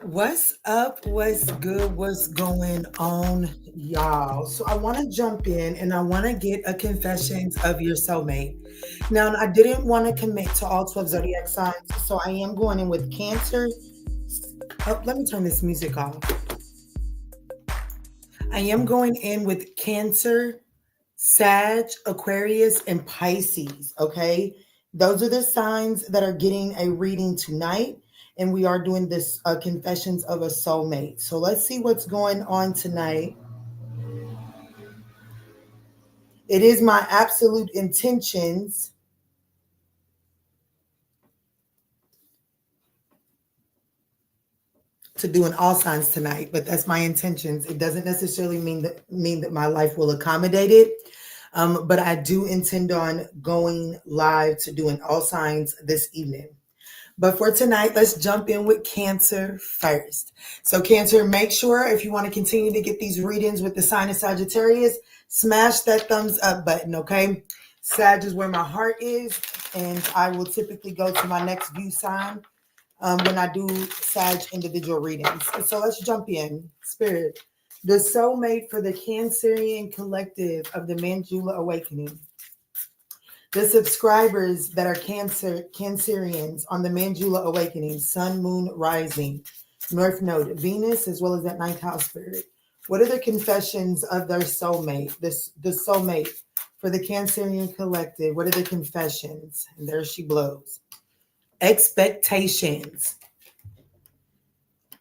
What's up? What's good? What's going on, y'all? So I want to jump in and I want to get a confessions of your soulmate. Now, I didn't want to commit to all 12 zodiac signs, so I am going in with Cancer. Oh, let me turn this music off. I am going in with Cancer, Sag, Aquarius, and Pisces. Okay. Those are the signs that are getting a reading tonight. And we are doing this confessions of a soulmate. So let's see what's going on tonight. It is my absolute intentions to do an all signs tonight, but that's my intentions. It doesn't necessarily mean that my life will accommodate it. But I do intend on going live to doing all signs this evening. But for tonight, let's jump in with Cancer first. So Cancer, make sure if you want to continue to get these readings with the sign of Sagittarius, smash that thumbs up button, okay? Sag is where my heart is, and I will typically go to my next view sign when I do Sag individual readings. So let's jump in. Spirit, the soulmate for the Cancerian collective of the ManjulaAwakening. The subscribers that are Cancerians on the ManjulaAwakening, Sun, Moon, Rising, North Node, Venus, as well as that ninth house spirit. What are the confessions of their soulmate? The soulmate for the Cancerian collective. What are the confessions? And there she blows. Expectations.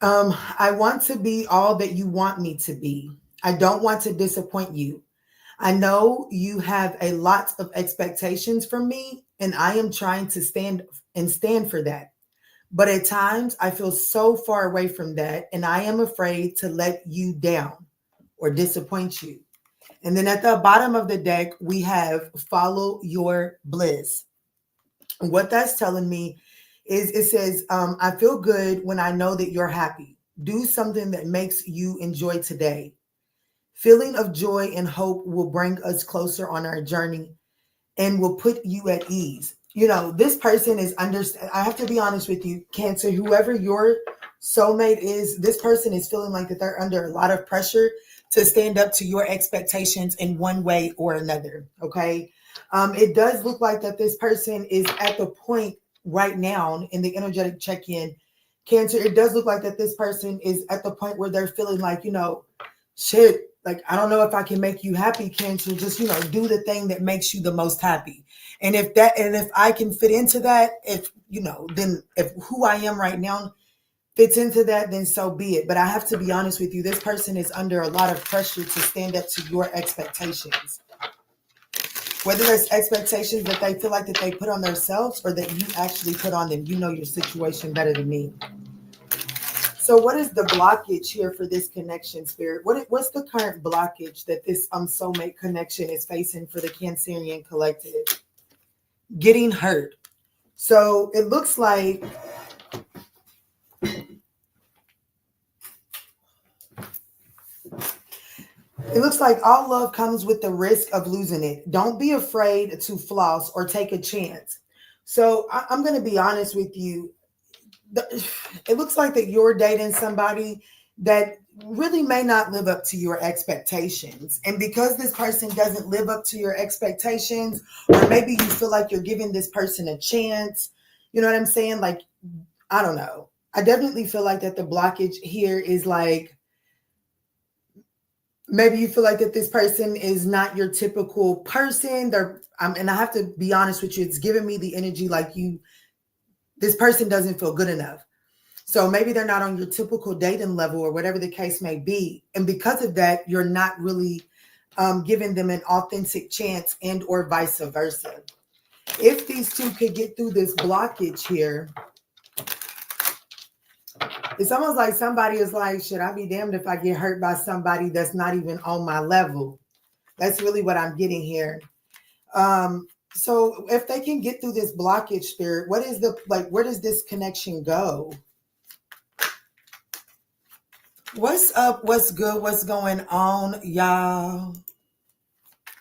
I want to be all that you want me to be. I don't want to disappoint you. I know you have a lot of expectations from me, and I am trying to stand for that. But at times I feel so far away from that, and I am afraid to let you down or disappoint you. And then at the bottom of the deck, we have follow your bliss. What that's telling me is it says, I feel good when I know that you're happy. Do something that makes you enjoy today. Feeling of joy and hope will bring us closer on our journey and will put you at ease. You know, this person is I have to be honest with you, Cancer, whoever your soulmate is, this person is feeling like that they're under a lot of pressure to stand up to your expectations in one way or another. Okay. It does look like that this person is at the point right now in the energetic check-in, Cancer. It does look like that this person is at the point where they're feeling like, you know, shit, like, I don't know if I can make you happy, Cancer. Just, you know, do the thing that makes you the most happy. And if I can fit into that, if, you know, then if who I am right now fits into that, then so be it. But I have to be honest with you, this person is under a lot of pressure to stand up to your expectations. Whether it's expectations that they feel like that they put on themselves or that you actually put on them. You know your situation better than me. So what is the blockage here for this connection, Spirit? What's the current blockage that this soulmate connection is facing for the Cancerian collective? Getting hurt. So it looks like all love comes with the risk of losing it. Don't be afraid to floss or take a chance. So I'm going to be honest with you. It looks like that you're dating somebody that really may not live up to your expectations. And because this person doesn't live up to your expectations, or maybe you feel like you're giving this person a chance, you know what I'm saying? Like, I don't know. I definitely feel like that the blockage here is like, maybe you feel like that this person is not your typical person. And I have to be honest with you, it's giving me the energy like this person doesn't feel good enough. So maybe they're not on your typical dating level or whatever the case may be. And because of that, you're not really giving them an authentic chance, and or vice versa. If these two could get through this blockage here, it's almost like somebody is like, should I be damned if I get hurt by somebody that's not even on my level? That's really what I'm getting here. So if they can get through this blockage, Spirit, where does this connection go? What's up? What's good? What's going on, y'all?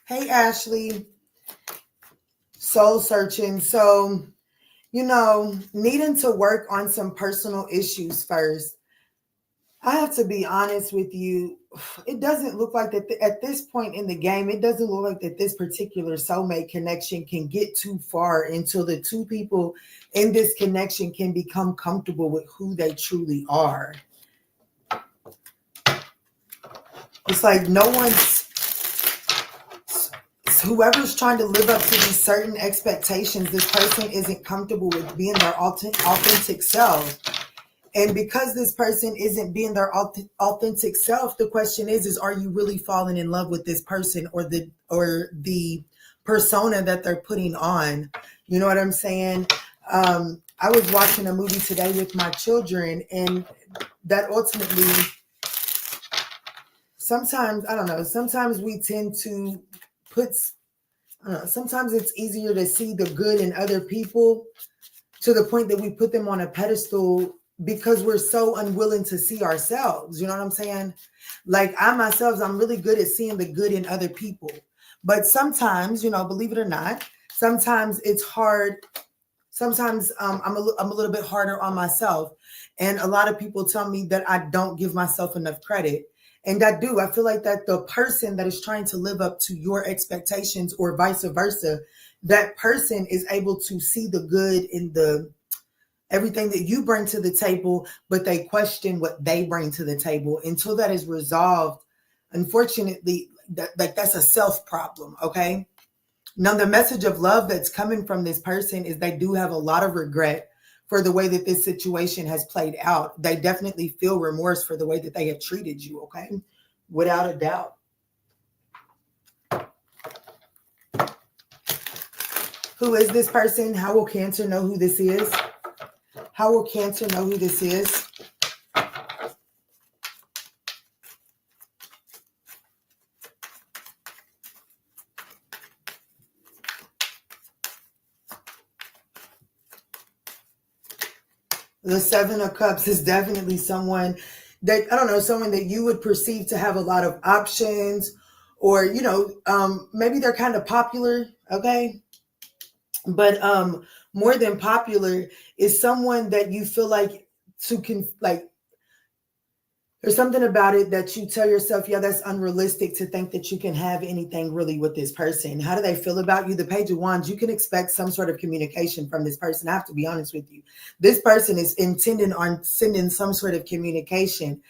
Hey, Ashley. Soul searching. So, you know, needing to work on some personal issues first. I have to be honest with you. It doesn't look like that at this point in the game, it doesn't look like that this particular soulmate connection can get too far until the two people in this connection can become comfortable with who they truly are. It's like whoever's trying to live up to these certain expectations, this person isn't comfortable with being their authentic self. And because this person isn't being their authentic self, the question is are you really falling in love with this person or the persona that they're putting on? You know what I'm saying? I was watching a movie today with my children, and that ultimately, sometimes, I don't know, sometimes we tend to sometimes it's easier to see the good in other people to the point that we put them on a pedestal because we're so unwilling to see ourselves. You know what I'm saying? Like I'm really good at seeing the good in other people. But sometimes, you know, believe it or not, sometimes it's hard. Sometimes I'm a little bit harder on myself. And a lot of people tell me that I don't give myself enough credit. And I do. I feel like that the person that is trying to live up to your expectations or vice versa, that person is able to see the good in everything that you bring to the table, but they question what they bring to the table. Until that is resolved, unfortunately, that's a self problem, okay? Now, the message of love that's coming from this person is they do have a lot of regret for the way that this situation has played out. They definitely feel remorse for the way that they have treated you, okay? Without a doubt. Who is this person? How will Cancer know who this is? How will Cancer know who this is? The Seven of Cups is definitely someone that, I don't know, someone that you would perceive to have a lot of options, or, you know, maybe they're kind of popular, okay? But more than popular is someone that you feel like there's something about it that you tell yourself, yeah, that's unrealistic to think that you can have anything really with this person. How do they feel about you? The Page of Wands, you can expect some sort of communication from this person. I have to be honest with you. This person is intending on sending some sort of communication.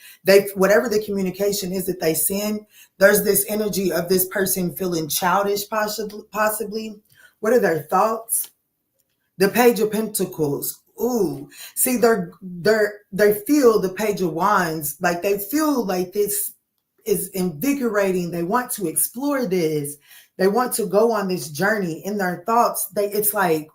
Whatever the communication is that they send, there's this energy of this person feeling childish, possibly. What are their thoughts? The Page of Pentacles. Ooh, see, they feel the Page of Wands, like they feel like this is invigorating. They want to explore this. They want to go on this journey. In their thoughts, it's like,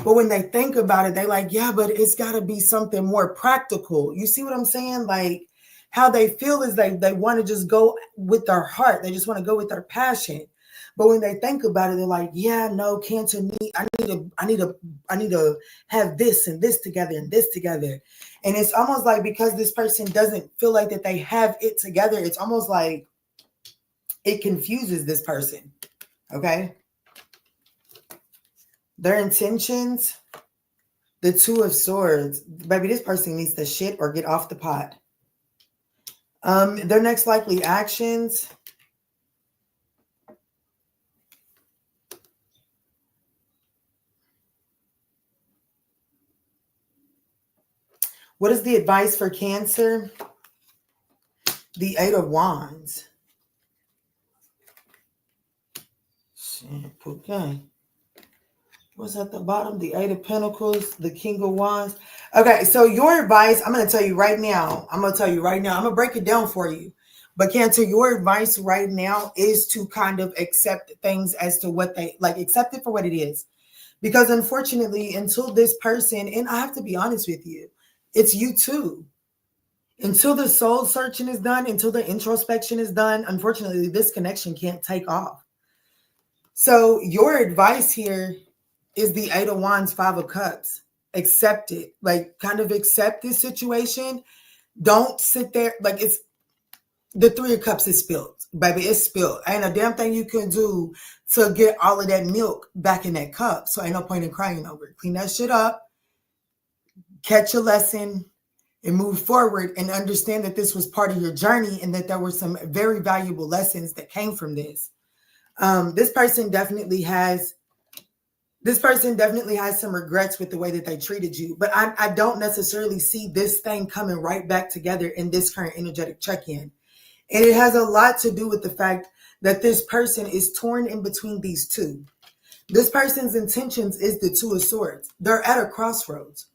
but when they think about it, they like, yeah, but it's got to be something more practical. You see what I'm saying? Like, how they feel is they want to just go with their heart. They just want to go with their passion. But when they think about it, they're like, yeah, no, Cancer, I need to have this and this together and this together. And it's almost like, because this person doesn't feel like that they have it together, it's almost like it confuses this person. Okay. Their intentions, the Two of Swords, baby, this person needs to shit or get off the pot. Their next likely actions. What is the advice for Cancer? The Eight of Wands. Okay. What's at the bottom? The Eight of Pentacles, the King of Wands. Okay, so your advice, I'm going to tell you right now. I'm going to break it down for you. But Cancer, your advice right now is to kind of accept things as to what they, like, accept it for what it is. Because unfortunately, until this person, and I have to be honest with you, it's you too. Until the soul searching is done, until the introspection is done, unfortunately, this connection can't take off. So your advice here is the Eight of Wands, Five of Cups. Accept it. Like, kind of accept this situation. Don't sit there. Like, it's the Three of Cups is spilled. Baby, it's spilled. Ain't a damn thing you can do to get all of that milk back in that cup. So ain't no point in crying over it. Clean that shit up. Catch a lesson and move forward, and understand that this was part of your journey and that there were some very valuable lessons that came from this. This person definitely has some regrets with the way that they treated you, but I don't necessarily see this thing coming right back together in this current energetic check-in. And it has a lot to do with the fact that this person is torn in between these two. This person's intentions is the Two of Swords. They're at a crossroads.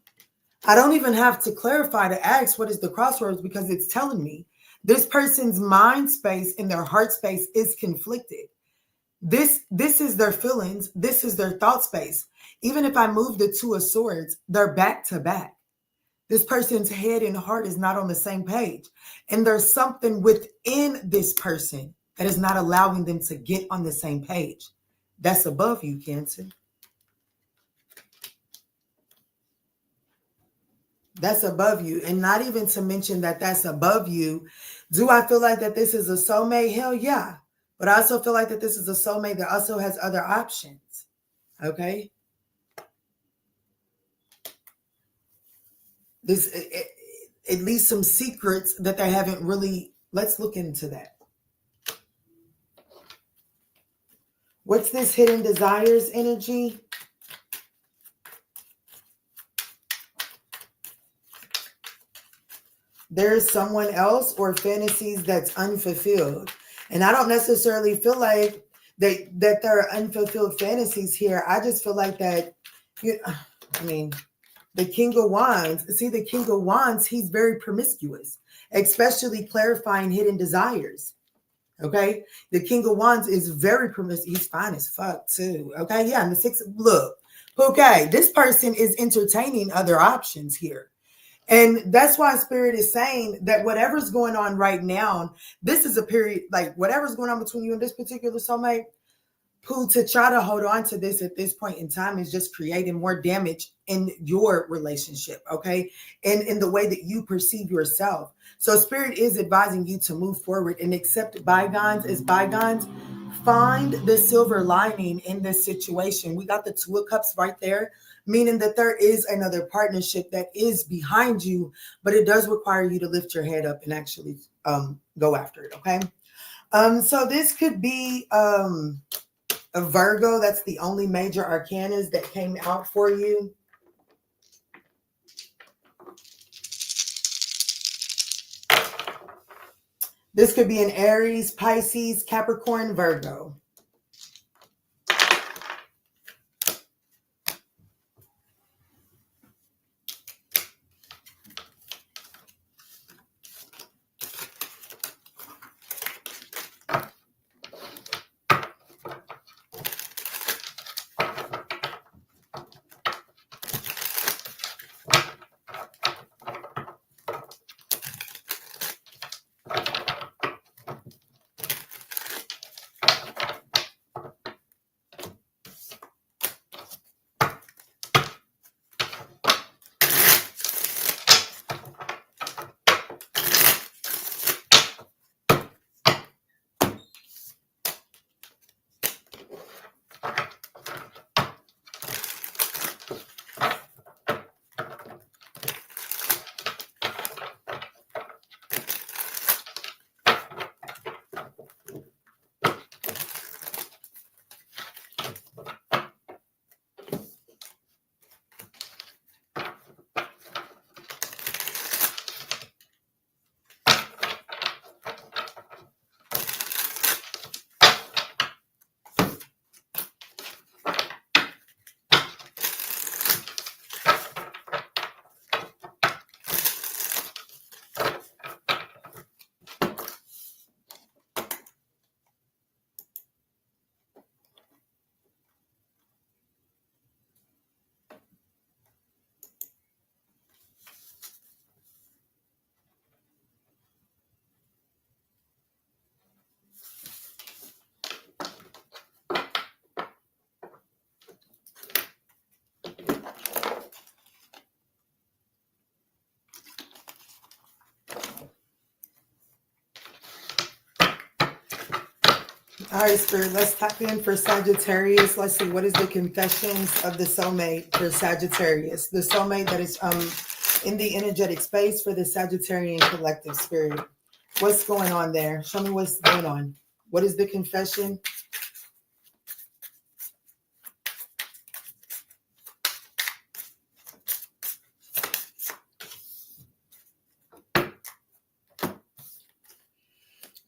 I don't even have to clarify to ask what is the crossroads, because it's telling me this person's mind space and their heart space is conflicted. This is their feelings. This is their thought space. Even if I move the Two of Swords, they're back to back. This person's head and heart is not on the same page. And there's something within this person that is not allowing them to get on the same page. That's above you, Cancer. That's above you. And not even to mention that that's above you. Do I feel like that this is a soulmate? Hell yeah. But I also feel like that this is a soulmate that also has other options. Okay. This, at least some secrets that they haven't really, let's look into that. What's this hidden desires energy? There's someone else or fantasies that's unfulfilled. And I don't necessarily feel like that there are unfulfilled fantasies here. I just feel like that, the King of Wands, see, the King of Wands, he's very promiscuous, especially clarifying hidden desires. Okay. The King of Wands is very promiscuous. He's fine as fuck too. Okay. Yeah. And the Six, look, Okay, this person is entertaining other options here. And that's why Spirit is saying that whatever's going on right now, this is a period, like whatever's going on between you and this particular soulmate, who to try to hold on to this at this point in time is just creating more damage in your relationship, okay? And in the way that you perceive yourself. So Spirit is advising you to move forward and accept bygones as bygones. Find the silver lining in this situation. We got the Two of Cups right there, meaning that there is another partnership that is behind you, but it does require you to lift your head up and actually go after it, okay? So this could be a Virgo. That's the only major arcanas that came out for you. This could be an Aries, Pisces, Capricorn, Virgo. All right, Spirit, let's tap in for Sagittarius. Let's see, what is the confessions of the soulmate for Sagittarius? The soulmate that is in the energetic space for the Sagittarian collective, Spirit. What's going on there? Show me what's going on. What is the confession?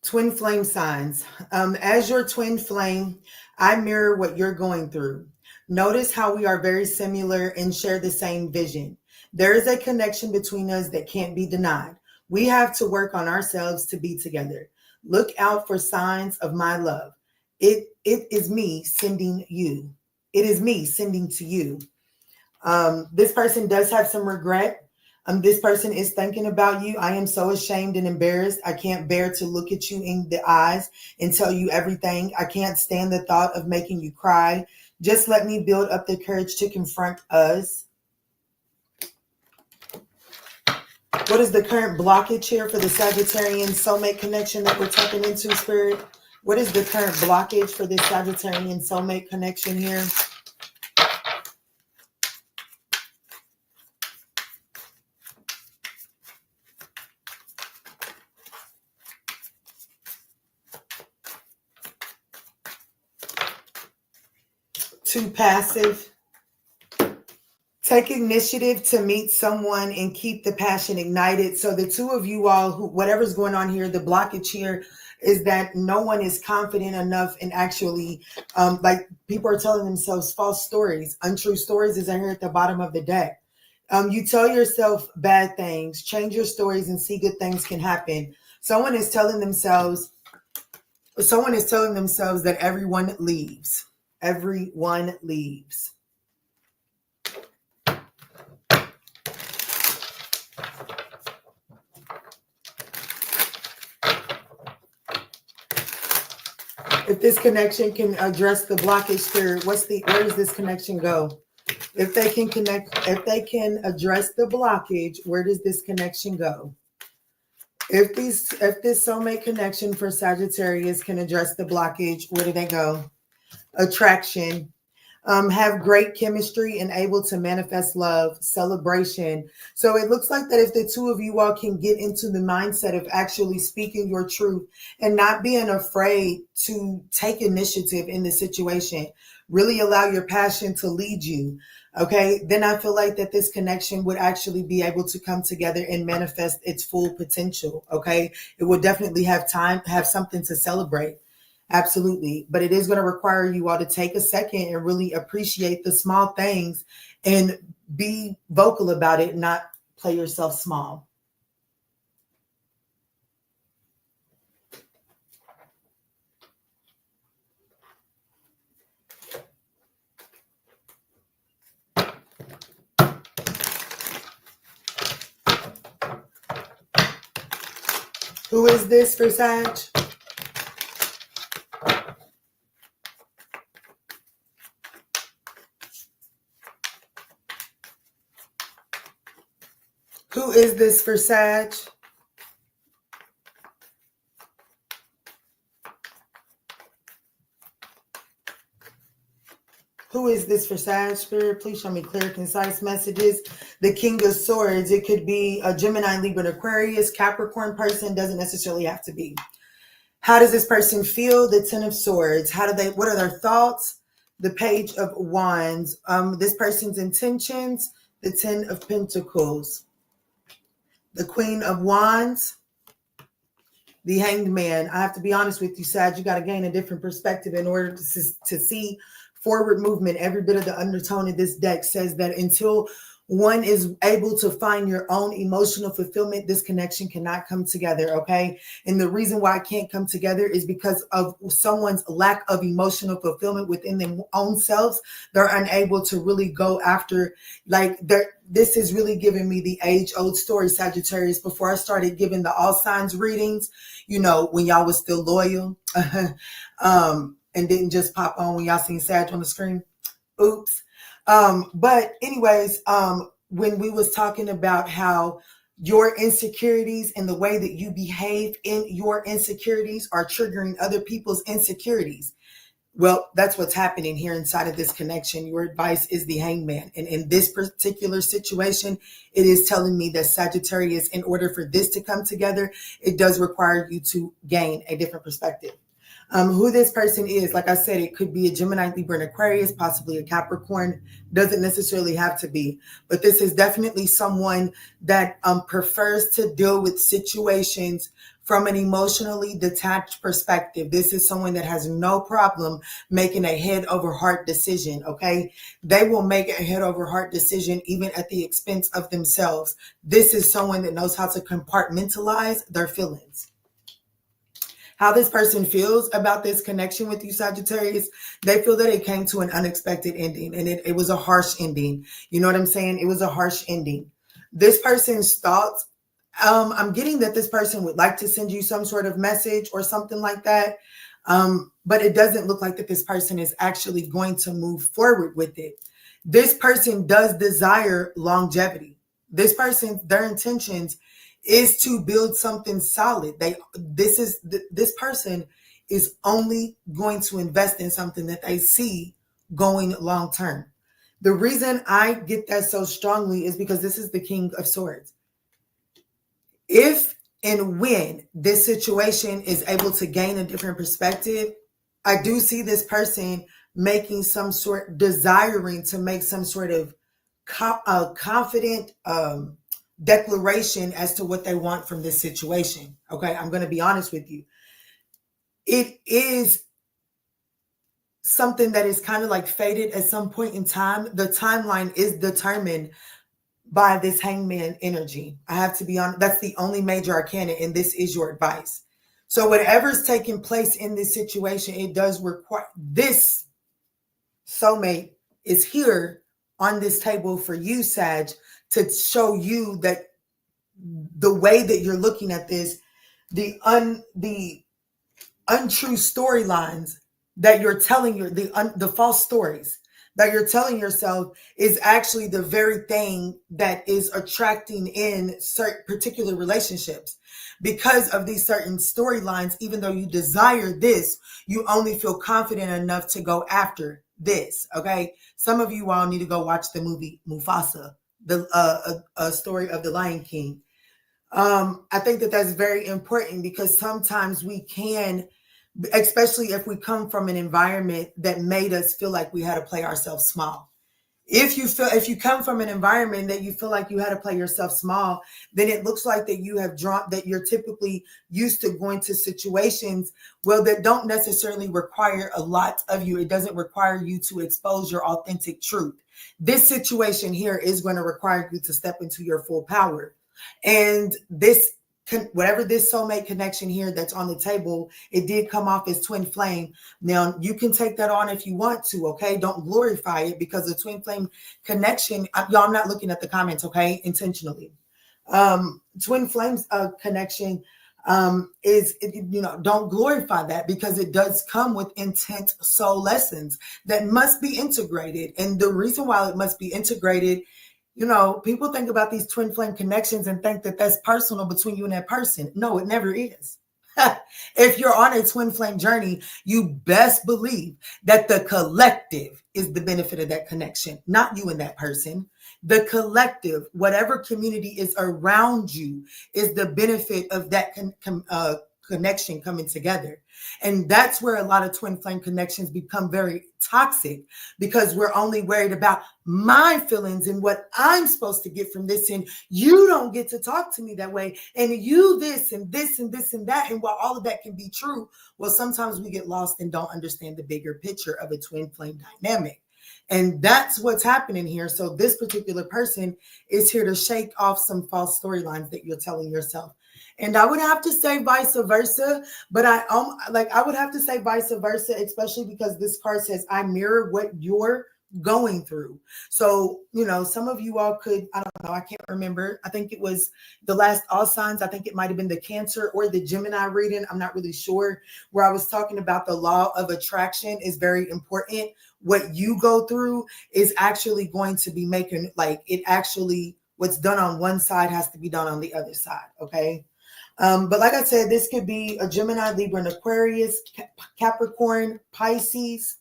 Twin flame signs. As your twin flame, I mirror what you're going through. Notice how we are very similar and share the same vision. There is a connection between us that can't be denied. We have to work on ourselves to be together. Look out for signs of my love. It is me sending you. It is me sending to you. This person does have some regret. This person is thinking about you. I am so ashamed and embarrassed. I can't bear to look at you in the eyes and tell you everything. I can't stand the thought of making you cry. Just let me build up the courage to confront us. What is the current blockage here for the Sagittarian soulmate connection that we're tapping into, Spirit? What is the current blockage for this Sagittarian soulmate connection here? Too passive. Take initiative to meet someone and keep the passion ignited. So the two of you all, who, whatever's going on here, the blockage here is that no one is confident enough in actually, like people are telling themselves false stories, untrue stories, as I hear at the bottom of the deck. You tell yourself bad things, change your stories and see good things can happen. Someone is telling themselves that everyone leaves. Everyone leaves. If this connection can address the blockage, Spirit, where does this connection go? If they can address the blockage, where does this connection go? If this soulmate connection for Sagittarius can address the blockage, where do they go? Attraction. Have great chemistry and able to manifest love, celebration. So it looks like that if the two of you all can get into the mindset of actually speaking your truth and not being afraid to take initiative in the situation, really allow your passion to lead you, okay, then I feel like that this connection would actually be able to come together and manifest its full potential, okay? It will definitely have something to celebrate. Absolutely. But it is going to require you all to take a second and really appreciate the small things and be vocal about it, not play yourself small. Who is this for Sag? Who is this for Sag? Who is this for Sag, Spirit? Please show me clear, concise messages. The King of Swords. It could be a Gemini, Libra, Aquarius, Capricorn person. Doesn't necessarily have to be. How does this person feel? The Ten of Swords. What are their thoughts? The Page of Wands. This person's intentions. The Ten of Pentacles. The Queen of Wands. The Hanged Man. I have to be honest with you, Sag. You got to gain a different perspective in order to see forward movement. Every bit of the undertone of this deck says that until one is able to find your own emotional fulfillment, this connection cannot come together, okay? And the reason why it can't come together is because of someone's lack of emotional fulfillment within their own selves. They're unable to really go after, this is really giving me the age-old story, Sagittarius. Before I started giving the all signs readings, when y'all was still loyal, and didn't just pop on when y'all seen Sag on the screen. Oops. But anyways, when we was talking about how your insecurities and the way that you behave in your insecurities are triggering other people's insecurities. Well, that's what's happening here inside of this connection. Your advice is the Hangman. And in this particular situation, it is telling me that Sagittarius, in order for this to come together, it does require you to gain a different perspective. Who this person is, like I said, it could be a Gemini, Libra, and Aquarius, possibly a Capricorn. Doesn't necessarily have to be. But this is definitely someone that prefers to deal with situations from an emotionally detached perspective. This is someone that has no problem making a head over heart decision, okay? They will make a head over heart decision even at the expense of themselves. This is someone that knows how to compartmentalize their feelings. How this person feels about this connection with you, Sagittarius, they feel that it came to an unexpected ending, and it was a harsh ending. You know what I'm saying? It was a harsh ending. This person's thoughts, I'm getting that this person would like to send you some sort of message or something like that, but it doesn't look like that this person is actually going to move forward with it. This person does desire longevity. This person, their intentions is to build something solid. This person is only going to invest in something that they see going long term. The reason I get that so strongly is because this is the King of Swords. If and when this situation is able to gain a different perspective, I do see this person desiring to make some sort of confident declaration as to what they want from this situation. Okay, I'm going to be honest with you. It is something that is kind of like fated at some point in time. The timeline is determined by this Hangman energy. I have to be honest. That's the only major arcana, and this is your advice. So whatever's taking place in this situation, it does require this soulmate is here on this table for you, Sag, to show you that the way that you're looking at this, the untrue storylines that you're telling the false stories that you're telling yourself is actually the very thing that is attracting in certain particular relationships. Because of these certain storylines, even though you desire this, you only feel confident enough to go after this. Okay. Some of you all need to go watch the movie Mufasa, the a story of the Lion King. I think that that's very important, because sometimes we can, especially if we come from an environment that made us feel like we had to play ourselves small. If you come from an environment that you feel like you had to play yourself small, then it looks like that you're typically used to going to situations, well, that don't necessarily require a lot of you. It doesn't require you to expose your authentic truth. This situation here is going to require you to step into your full power. And whatever this soulmate connection here that's on the table, it did come off as twin flame. Now you can take that on if you want to, okay? Don't glorify it, because the twin flame connection, y'all, I'm not looking at the comments, okay? Intentionally. Twin flames connection is, don't glorify that, because it does come with intense soul lessons that must be integrated. And the reason why it must be integrated, people think about these twin flame connections and think that that's personal between you and that person. No, it never is. If you're on a twin flame journey, you best believe that the collective is the benefit of that connection, not you and that person. The collective, whatever community is around you, is the benefit of that connection coming together. And that's where a lot of twin flame connections become very toxic, because we're only worried about my feelings and what I'm supposed to get from this. And you don't get to talk to me that way. And you this and this and this and that. And while all of that can be true, well, sometimes we get lost and don't understand the bigger picture of a twin flame dynamic. And that's what's happening here. So this particular person is here to shake off some false storylines that you're telling yourself. And I would have to say vice versa, but I would have to say vice versa, especially because this card says I mirror what you're going through. So, some of you all could, I don't know, I can't remember. I think it was the last all signs. I think it might have been the Cancer or the Gemini reading. I'm not really sure, where I was talking about the law of attraction is very important. What you go through is actually going to be making, what's done on one side has to be done on the other side. Okay. But like I said, this could be a Gemini, Libra, and Aquarius, Capricorn, Pisces.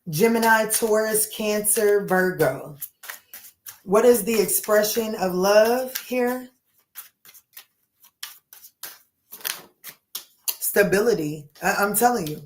Gemini, Taurus, Cancer, Virgo. What is the expression of love here? Stability. I'm telling you.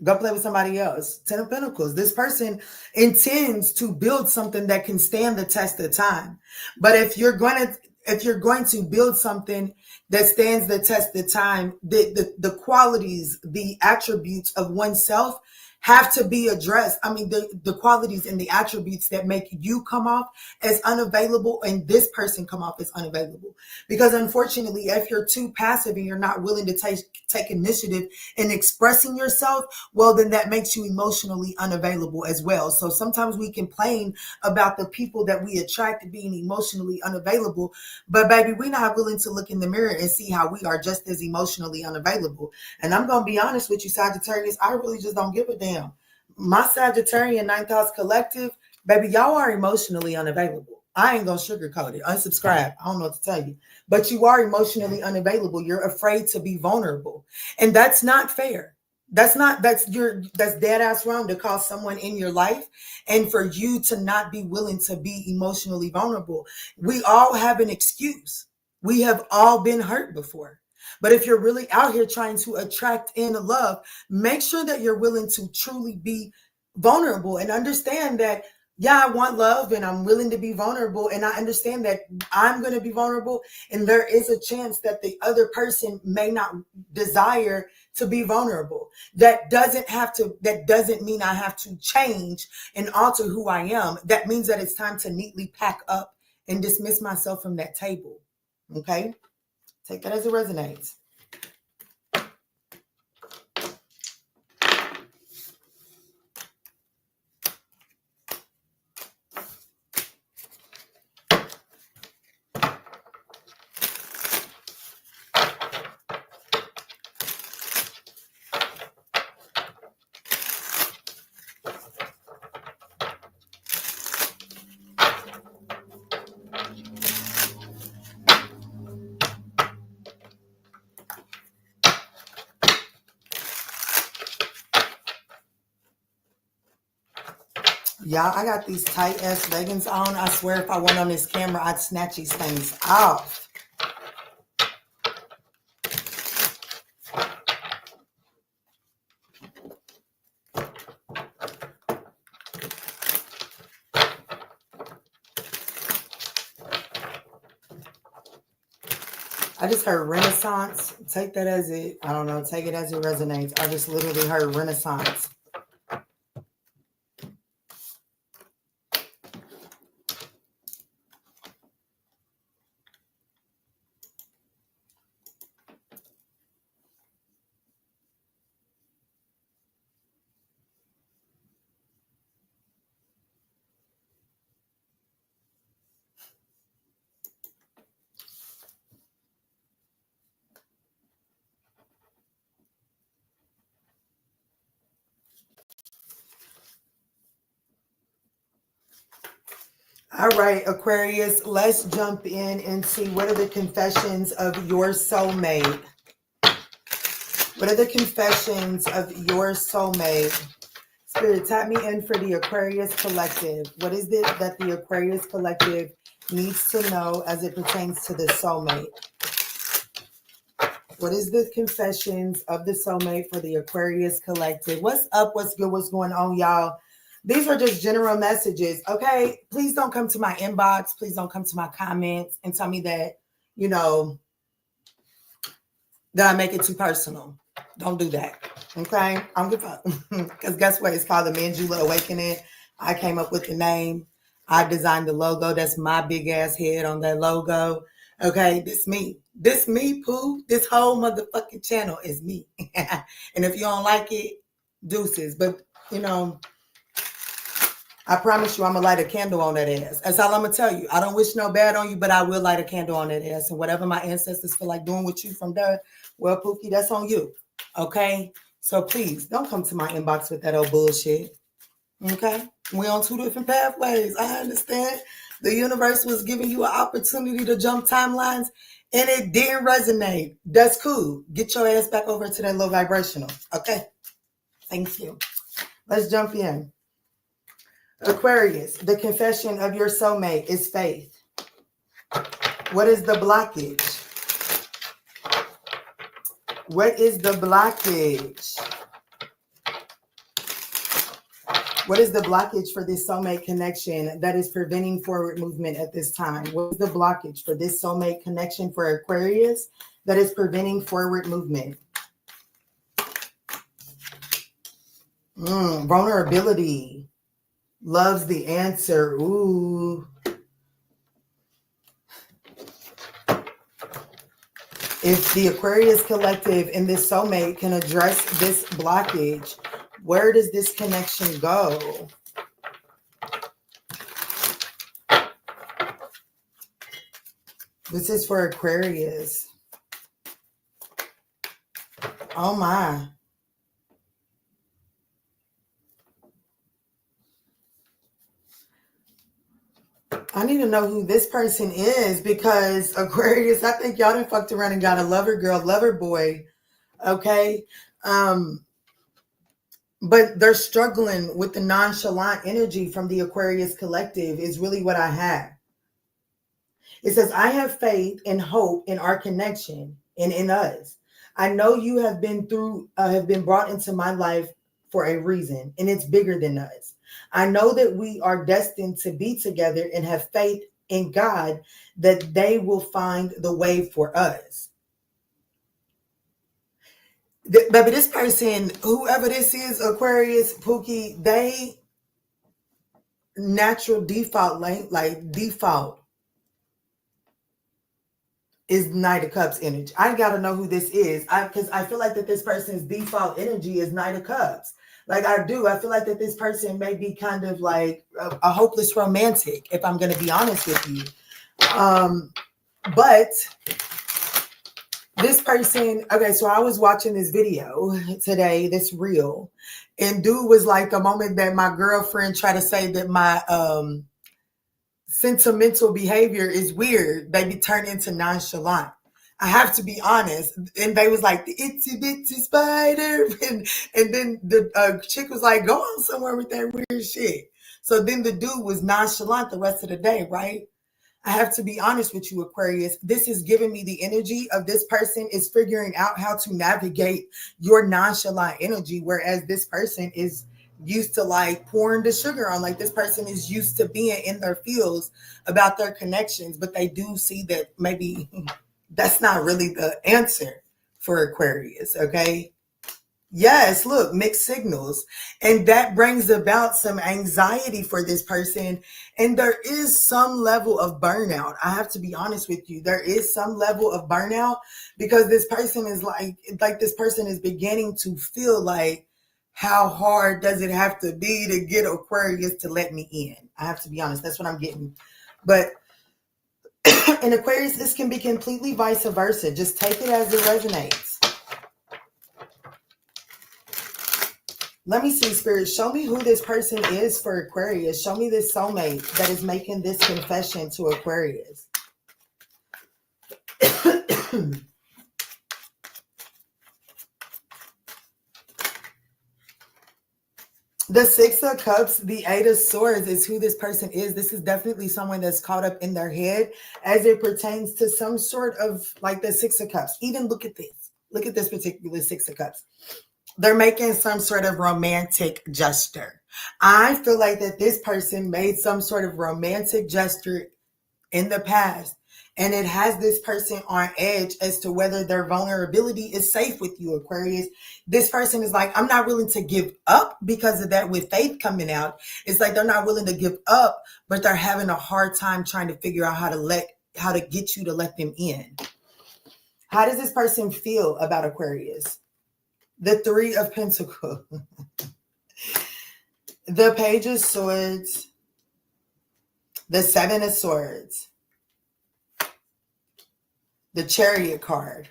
Go play with somebody else. 10 of Pentacles. This person intends to build something that can stand the test of time. But if you're going to build something that stands the test of time, the qualities, the attributes of oneself have to be addressed. I mean, the qualities and the attributes that make you come off as unavailable and this person come off as unavailable. Because unfortunately, if you're too passive and you're not willing to take initiative in expressing yourself, well, then that makes you emotionally unavailable as well. So sometimes we complain about the people that we attract being emotionally unavailable, but baby, we're not willing to look in the mirror and see how we are just as emotionally unavailable. And I'm going to be honest with you, Sagittarius, I really just don't give a damn. My Sagittarian Ninth House collective, baby, y'all are emotionally unavailable. I ain't gonna sugarcoat it. Unsubscribe. I don't know what to tell you, but you are emotionally unavailable. You're afraid to be vulnerable, and that's not fair. That's dead ass wrong to call someone in your life and for you to not be willing to be emotionally vulnerable. We all have an excuse. We have all been hurt before. But if you're really out here trying to attract in love, make sure that you're willing to truly be vulnerable and understand that, yeah, I want love and I'm willing to be vulnerable. And I understand that I'm going to be vulnerable. And there is a chance that the other person may not desire to be vulnerable. That doesn't mean I have to change and alter who I am. That means that it's time to neatly pack up and dismiss myself from that table. Okay? Take that as it resonates. Y'all, I got these tight ass leggings on. I swear if I went on this camera, I'd snatch these things off. I just heard Renaissance. Take that as it, I don't know, take it as it resonates. I just literally heard Renaissance. All right, Aquarius, let's jump in and see what are the confessions of your soulmate. What are the confessions of your soulmate? Spirit, tap me in for the Aquarius Collective. What is it that the Aquarius Collective needs to know as it pertains to the soulmate? What is the confessions of the soulmate for the Aquarius Collective? What's up? What's good? What's going on, y'all? These are just general messages, okay? Please don't come to my inbox. Please don't come to my comments and tell me that, you know, that I make it too personal. Don't do that, okay? I don't give up. Because guess what? It's called the ManjulaAwakening. I came up with the name. I designed the logo. That's my big ass head on that logo. Okay, this me. This me, Pooh. This whole motherfucking channel is me. And if you don't like it, deuces. But, you know, I promise you I'm going to light a candle on that ass. That's all I'm going to tell you. I don't wish no bad on you, but I will light a candle on that ass. And whatever my ancestors feel like doing with you from there, well, Pookie, that's on you. Okay? So please, don't come to my inbox with that old bullshit. Okay? We're on two different pathways. I understand. The universe was giving you an opportunity to jump timelines, and it didn't resonate. That's cool. Get your ass back over to that low vibrational. Okay? Thank you. Let's jump in. Aquarius, the confession of your soulmate is faith. What is the blockage? What is the blockage? What is the blockage for this soulmate connection that is preventing forward movement at this time? What is the blockage for this soulmate connection for Aquarius that is preventing forward movement? Vulnerability. Loves the answer. Ooh. If the Aquarius Collective and this soulmate can address this blockage, where does this connection go? This is for Aquarius. Oh my. I need to know who this person is because Aquarius, I think y'all done fucked around and got a lover girl, lover boy. Okay. But they're struggling with the nonchalant energy from the Aquarius Collective is really what I have. It says, I have faith and hope in our connection and in us. I know you have been brought into my life for a reason, and it's bigger than us. I know that we are destined to be together and have faith in God that they will find the way for us. Baby, this person, whoever this is, Aquarius, Pookie, they natural default, like default is Knight of Cups energy. I gotta know who this is. Because I feel like that this person's default energy is Knight of Cups. Like I do. I feel like that this person may be kind of like a hopeless romantic, if I'm gonna be honest with you. But this person, okay, so I was watching this video today, this reel, and dude was like, the moment that my girlfriend tried to say that my sentimental behavior is weird, baby, turn into nonchalant. I have to be honest. And they was like, the itsy bitsy spider. And then the chick was like, go on somewhere with that weird shit. So then the dude was nonchalant the rest of the day, right? I have to be honest with you, Aquarius. This is giving me the energy of this person is figuring out how to navigate your nonchalant energy, whereas this person is used to like pouring the sugar on. Like this person is used to being in their feels about their connections, but they do see that maybe that's not really the answer for Aquarius, okay? Yes, look, mixed signals. And that brings about some anxiety for this person. And there is some level of burnout. I have to be honest with you. There is some level of burnout because this person is like this person is beginning to feel like, how hard does it have to be to get Aquarius to let me in? I have to be honest. That's what I'm getting. But in Aquarius, this can be completely vice versa. Just take it as it resonates. Let me see, Spirit. Show me who this person is for Aquarius. Show me this soulmate that is making this confession to Aquarius. The Six of Cups, the Eight of Swords is who this person is. This is definitely someone that's caught up in their head as it pertains to some sort of like the Six of Cups. Even look at this. Look at this particular Six of Cups. They're making some sort of romantic gesture. I feel like that this person made some sort of romantic gesture in the past, and it has this person on edge as to whether their vulnerability is safe with you, Aquarius. This person is like, I'm not willing to give up because of that. With Faith coming out, it's like they're not willing to give up, but they're having a hard time trying to figure out how to get you to let them in. How does this person feel about Aquarius? The Three of Pentacles, the Page of Swords, the Seven of Swords, the Chariot card,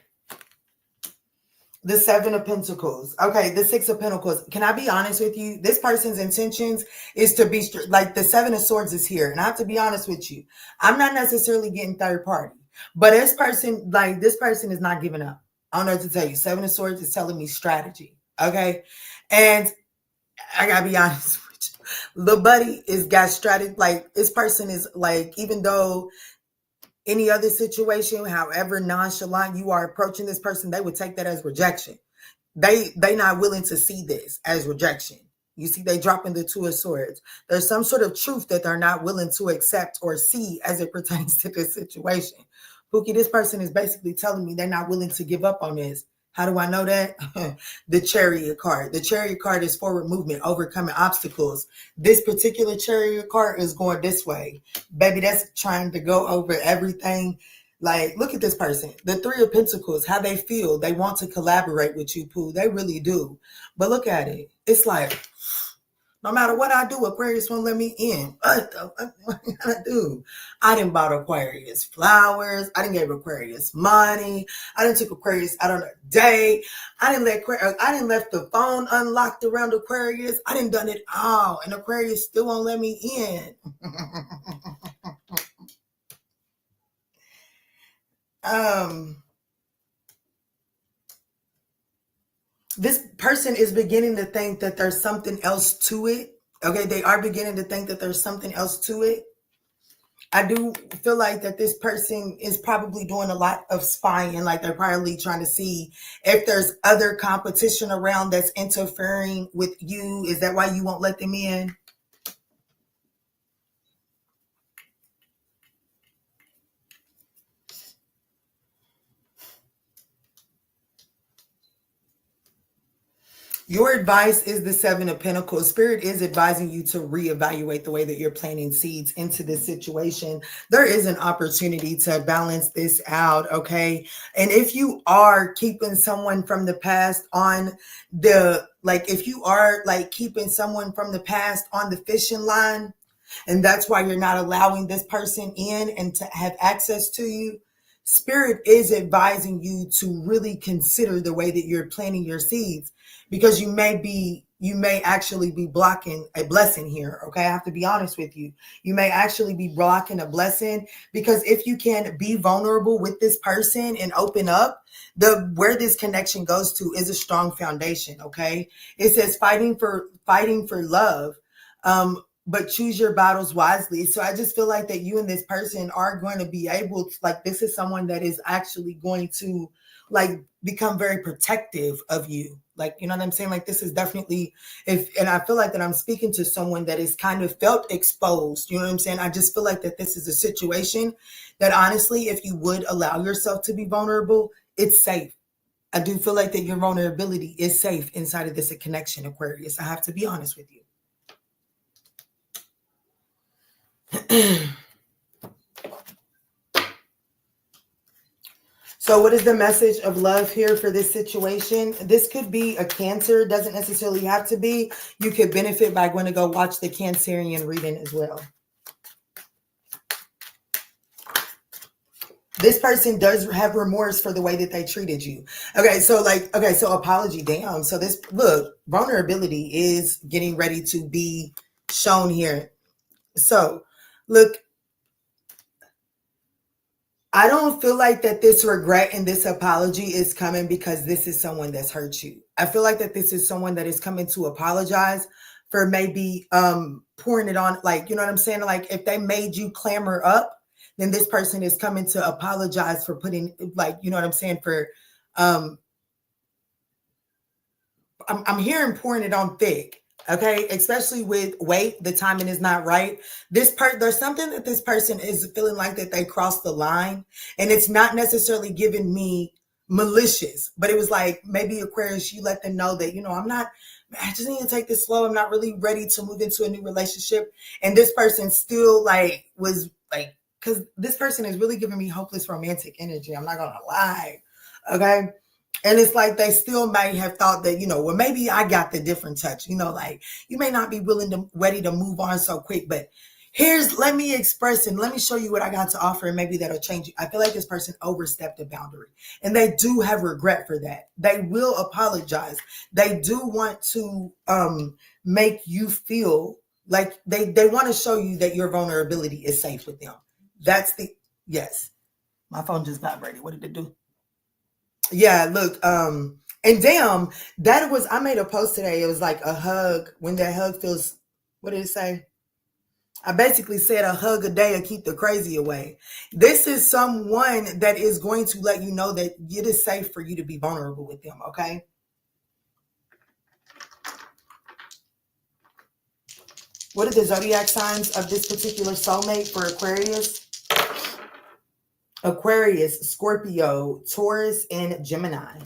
the Seven of Pentacles. Okay, the Six of Pentacles. Can I be honest with you? This person's intentions is to be like the Seven of Swords is here. And I have to be honest with you. I'm not necessarily getting third party, but this person is not giving up. I don't know what to tell you. Seven of Swords is telling me strategy. Okay. And I gotta be honest with you. The buddy is got strategy. Like this person is like, even though any other situation, however nonchalant you are approaching this person, they would take that as rejection. They not willing to see this as rejection. You see, they dropping the Two of Swords. There's some sort of truth that they're not willing to accept or see as it pertains to this situation. Pookie, this person is basically telling me they're not willing to give up on this. How do I know that? The Chariot card. The Chariot card is forward movement, overcoming obstacles. This particular Chariot card is going this way. Baby, that's trying to go over everything. Like, look at this person. The Three of Pentacles, how they feel. They want to collaborate with you, Pooh. They really do. But look at it. It's like, no matter what I do, Aquarius won't let me in. What I do? I didn't buy Aquarius flowers. I didn't give Aquarius money. I didn't take Aquarius out on a date. I didn't left the phone unlocked around Aquarius. I didn't done it all, and Aquarius still won't let me in. This person is beginning to think that there's something else to it. Okay, they are beginning to think that there's something else to it. I do feel like that this person is probably doing a lot of spying, like they're probably trying to see if there's other competition around that's interfering with you. Is that why you won't let them in? Your advice is the Seven of Pentacles. Spirit is advising you to reevaluate the way that you're planting seeds into this situation. There is an opportunity to balance this out, okay? And if you are keeping someone from the past on the, like, if you are like keeping someone from the past on the fishing line, and that's why you're not allowing this person in and to have access to you, Spirit is advising you to really consider the way that you're planting your seeds, because you may actually be blocking a blessing here. Okay, I have to be honest with you. You may actually be blocking a blessing, because if you can be vulnerable with this person and open up, where this connection goes to is a strong foundation. Okay, it says fighting for love. but choose your battles wisely. So I just feel like that you and this person are going to be able to, like, this is someone that is actually going to like become very protective of you. Like, you know what I'm saying? Like, this is definitely, and I feel like that I'm speaking to someone that is kind of felt exposed. You know what I'm saying? I just feel like that this is a situation that honestly, if you would allow yourself to be vulnerable, it's safe. I do feel like that your vulnerability is safe inside of this connection, Aquarius. I have to be honest with you. So what is the message of love here for this situation? This could be a Cancer. Doesn't necessarily have to be. You could benefit by going to go watch the Cancerian reading as well. This person does have remorse for the way that they treated you. Okay, so so apology, damn. So this, look, vulnerability is getting ready to be shown here. So, look, I don't feel like that this regret and this apology is coming because this is someone that's hurt you. I feel like that this is someone that is coming to apologize for maybe pouring it on, like, you know what I'm saying? Like, if they made you clamor up, then this person is coming to apologize for putting, like, you know what I'm saying, for I'm hearing pouring it on thick. Okay, especially with weight, the timing is not right. There's something that this person is feeling like that they crossed the line, and it's not necessarily giving me malicious, but it was like maybe Aquarius, you let them know that, you know, I just need to take this slow. I'm not really ready to move into a new relationship. And this person still like was like, because this person is really giving me hopeless romantic energy. I'm not gonna lie. Okay. And it's like they still may have thought that, you know, well, maybe I got the different touch, you know, like you may not be ready to move on so quick, but let me express and let me show you what I got to offer, and maybe that'll change you. I feel like this person overstepped a boundary, and they do have regret for that. They will apologize. They do want to make you feel like they want to show you that your vulnerability is safe with them. Yes. My phone just vibrated. What did it do? Yeah, look, and damn, I made a post today. It was like a hug. When that hug feels, what did it say? I basically said a hug a day will keep the crazy away. This is someone that is going to let you know that it is safe for you to be vulnerable with them, okay? What are the zodiac signs of this particular soulmate for Aquarius? Aquarius, Scorpio, Taurus, and Gemini.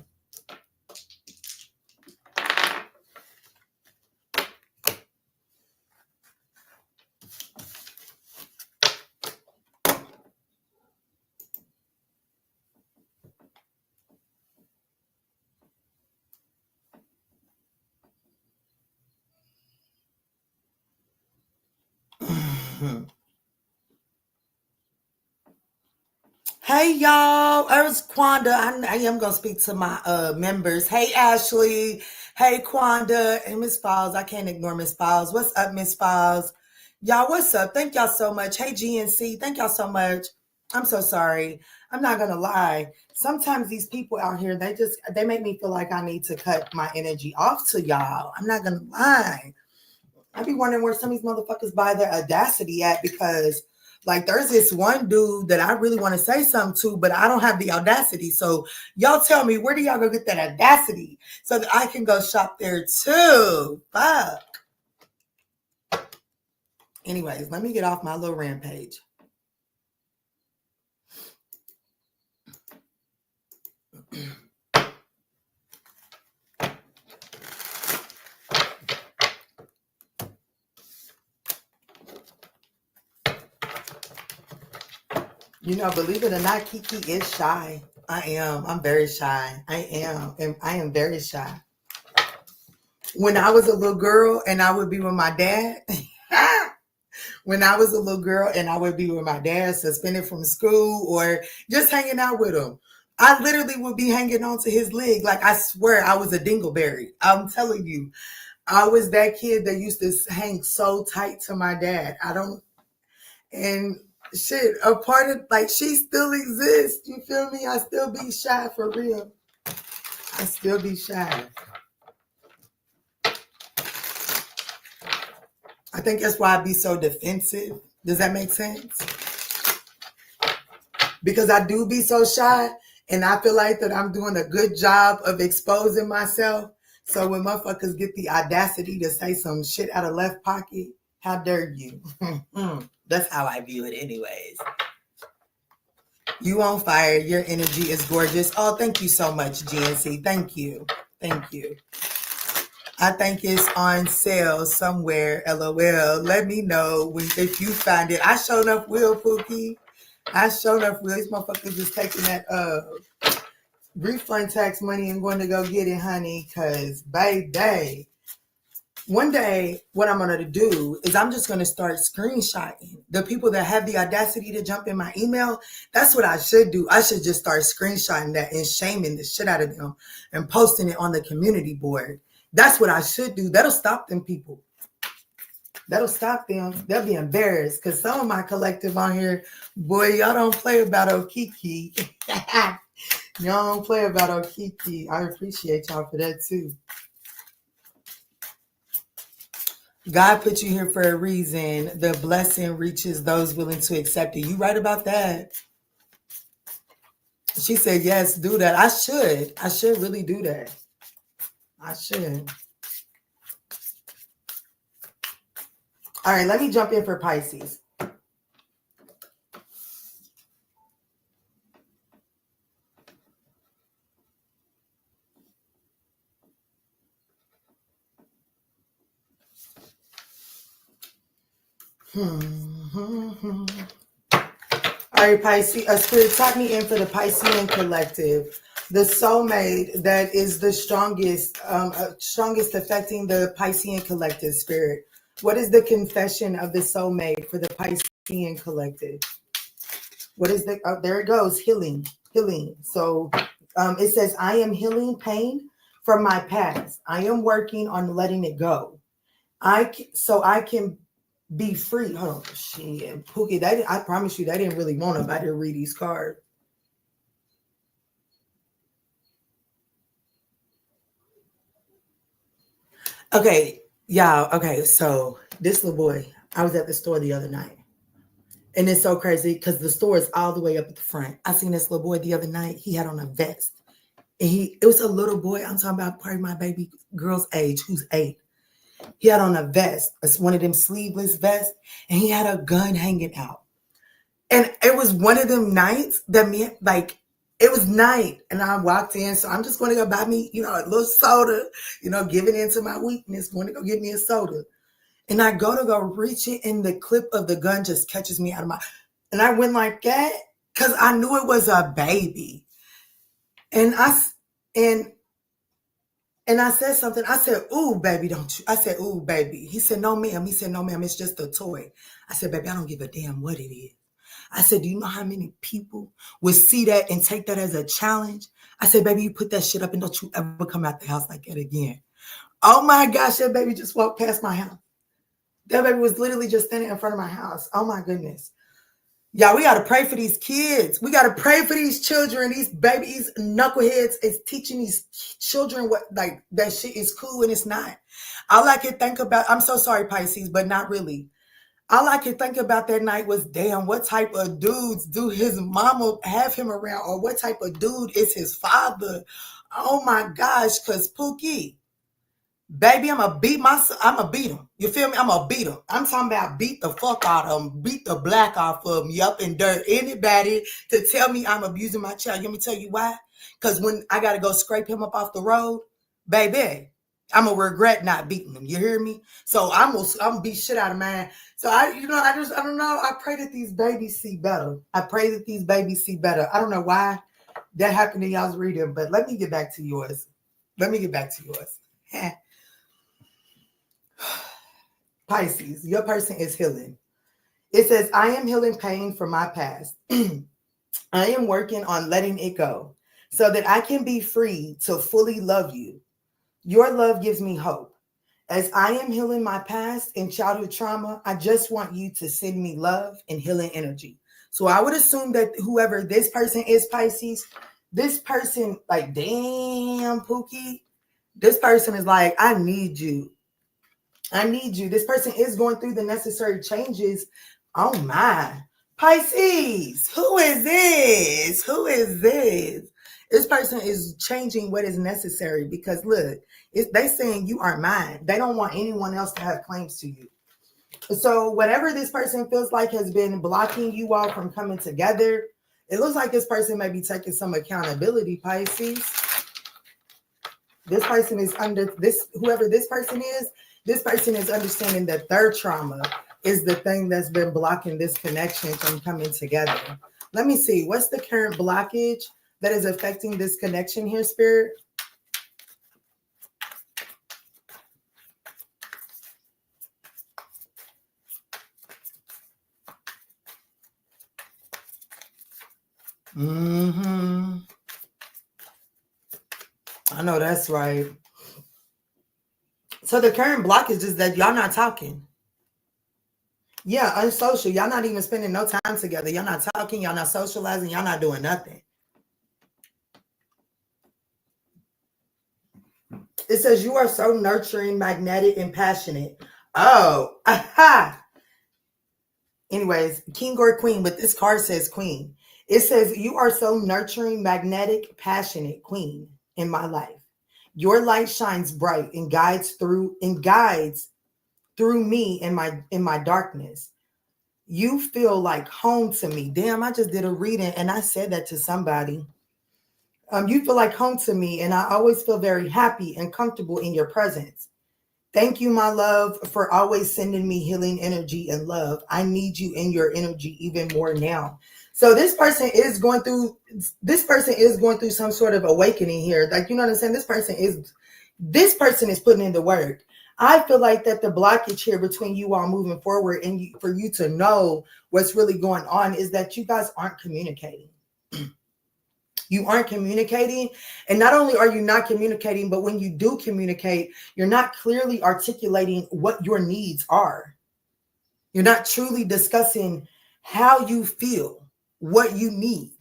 Hey y'all, it's Quanda. I am gonna speak to my members. Hey Ashley, hey Quanda, and Miss Falls. I can't ignore Miss Falls. What's up, Miss Falls? Y'all, what's up? Thank y'all so much. Hey GNC, thank y'all so much. I'm so sorry. I'm not gonna lie. Sometimes these people out here, they make me feel like I need to cut my energy off to y'all. I'm not gonna lie. I be wondering where some of these motherfuckers buy their audacity at, because like there's this one dude that I really want to say something to, but I don't have the audacity. So y'all tell me, where do y'all go get that audacity so that I can go shop there too? Fuck. Anyways, let me get off my little rampage. You know, believe it or not, Kiki is shy. I am. I'm very shy. I am very shy. When I was a little girl and I would be with my dad, when I was a little girl and I would be with my dad, suspended from school or just hanging out with him, I literally would be hanging onto his leg. Like, I swear I was a dingleberry. I'm telling you, I was that kid that used to hang so tight to my dad. And shit, a part of, like, she still exists. You feel me? I still be shy for real. I still be shy. I think that's why I be so defensive. Does that make sense? Because I do be so shy, and I feel like that I'm doing a good job of exposing myself. So when motherfuckers get the audacity to say some shit out of left pocket, how dare you? That's how I view it anyways. You on fire. Your energy is gorgeous. Oh, thank you so much, GNC. Thank you. Thank you. I think it's on sale somewhere, LOL. Let me know if you find it. I sure enough will, Pookie. I sure enough will. These motherfuckers is taking that refund tax money and going to go get it, honey. Because, baby, one day, what I'm going to do is I'm just going to start screenshotting the people that have the audacity to jump in my email. That's what I should do. I should just start screenshotting that and shaming the shit out of them and posting it on the community board. That's what I should do. That'll stop them people. That'll stop them. They'll be embarrassed because some of my collective on here, boy, y'all don't play about Okiki. Y'all don't play about Okiki. I appreciate y'all for that too. God put you here for a reason. The blessing reaches those willing to accept it. You right about that. She said, yes, do that. I should. I should really do that. I should. All right, let me jump in for Pisces. All right, Pisces. Spirit, tap me in for the Piscean collective. The soulmate that is the strongest affecting the Piscean collective, Spirit. What is the confession of the soulmate for the Piscean collective? What is the, there it goes, healing. So it says, I am healing pain from my past. I am working on letting it go. So I can be free. Hold on, shit. Pookie, I promise you, they didn't really want nobody to read these cards. Okay, y'all. Okay, so this little boy, I was at the store the other night. And it's so crazy because the store is all the way up at the front. I seen this little boy the other night. He had on a vest. And it was a little boy. I'm talking about probably my baby girl's age, who's 8. He had on a vest, one of them sleeveless vests, and he had a gun hanging out. And it was one of them nights that it was night, and I walked in, so I'm just going to go buy me, a little soda, giving into my weakness, going to go get me a soda. And I go to reach it, and the clip of the gun just catches me out of and I went like that, because I knew it was a baby. And I said something. I said, ooh, baby, don't you? I said, ooh, baby. He said, no, ma'am. He said, no, ma'am, it's just a toy. I said, baby, I don't give a damn what it is. I said, do you know how many people would see that and take that as a challenge? I said, baby, you put that shit up and don't you ever come out the house like that again. Oh my gosh, that baby just walked past my house. That baby was literally just standing in front of my house. Oh my goodness. Y'all, we got to pray for these kids. We got to pray for these children, these babies, knuckleheads. Is teaching these children what, that shit is cool and it's not. All I could think about, I'm so sorry, Pisces, but not really. All I could think about that night was, damn, what type of dudes do his mama have him around? Or what type of dude is his father? Oh my gosh, because Pookie, baby, I'm going to beat him. You feel me? I'm going to beat him. I'm talking about beat the fuck out of him, beat the black off of him. Yup, and dirt anybody to tell me I'm abusing my child. Let me tell you why. Because when I got to go scrape him up off the road, baby, I'm going to regret not beating him. You hear me? So I'm going to beat shit out of mine. So I don't know. I pray that these babies see better. I don't know why that happened in y'all's reading, but let me get back to yours. Pisces, your person is healing. It says, I am healing pain from my past. I am working on letting it go so that I can be free to fully love you. Your love gives me hope. As I am healing my past and childhood trauma, I just want you to send me love and healing energy. So I would assume that whoever this person is, Pisces, this person, damn, Pookie, this person is like, I need you. I need you. This person is going through the necessary changes. Oh my. Pisces, who is this? Who is this? This person is changing what is necessary because look, they saying you are mine. They don't want anyone else to have claims to you. So whatever this person feels like has been blocking you all from coming together, it looks like this person may be taking some accountability, Pisces. This person is under this, whoever this person is understanding that their trauma is the thing that's been blocking this connection from coming together. Let me see. What's the current blockage that is affecting this connection here, Spirit? I know that's right. So the current blockage is that y'all not talking. Yeah, unsocial. Y'all not even spending no time together. Y'all not talking. Y'all not socializing. Y'all not doing nothing. It says you are so nurturing, magnetic, and passionate. Oh, aha. Anyways, king or queen, but this card says queen. It says you are so nurturing, magnetic, passionate queen in my life. Your light shines bright and guides through me in my darkness. You feel like home to me. Damn, I just did a reading and I said that to somebody. You feel like home to me, and I always feel very happy and comfortable in your presence. Thank you, my love, for always sending me healing energy and love. I need you in your energy even more now. So this person is going through some sort of awakening here. Like, you know what I'm saying? This person is putting in the work. I feel like that the blockage here between you all moving forward and for you to know what's really going on is that you guys aren't communicating. You aren't communicating. And not only are you not communicating, but when you do communicate, you're not clearly articulating what your needs are. You're not truly discussing how you feel, what you need.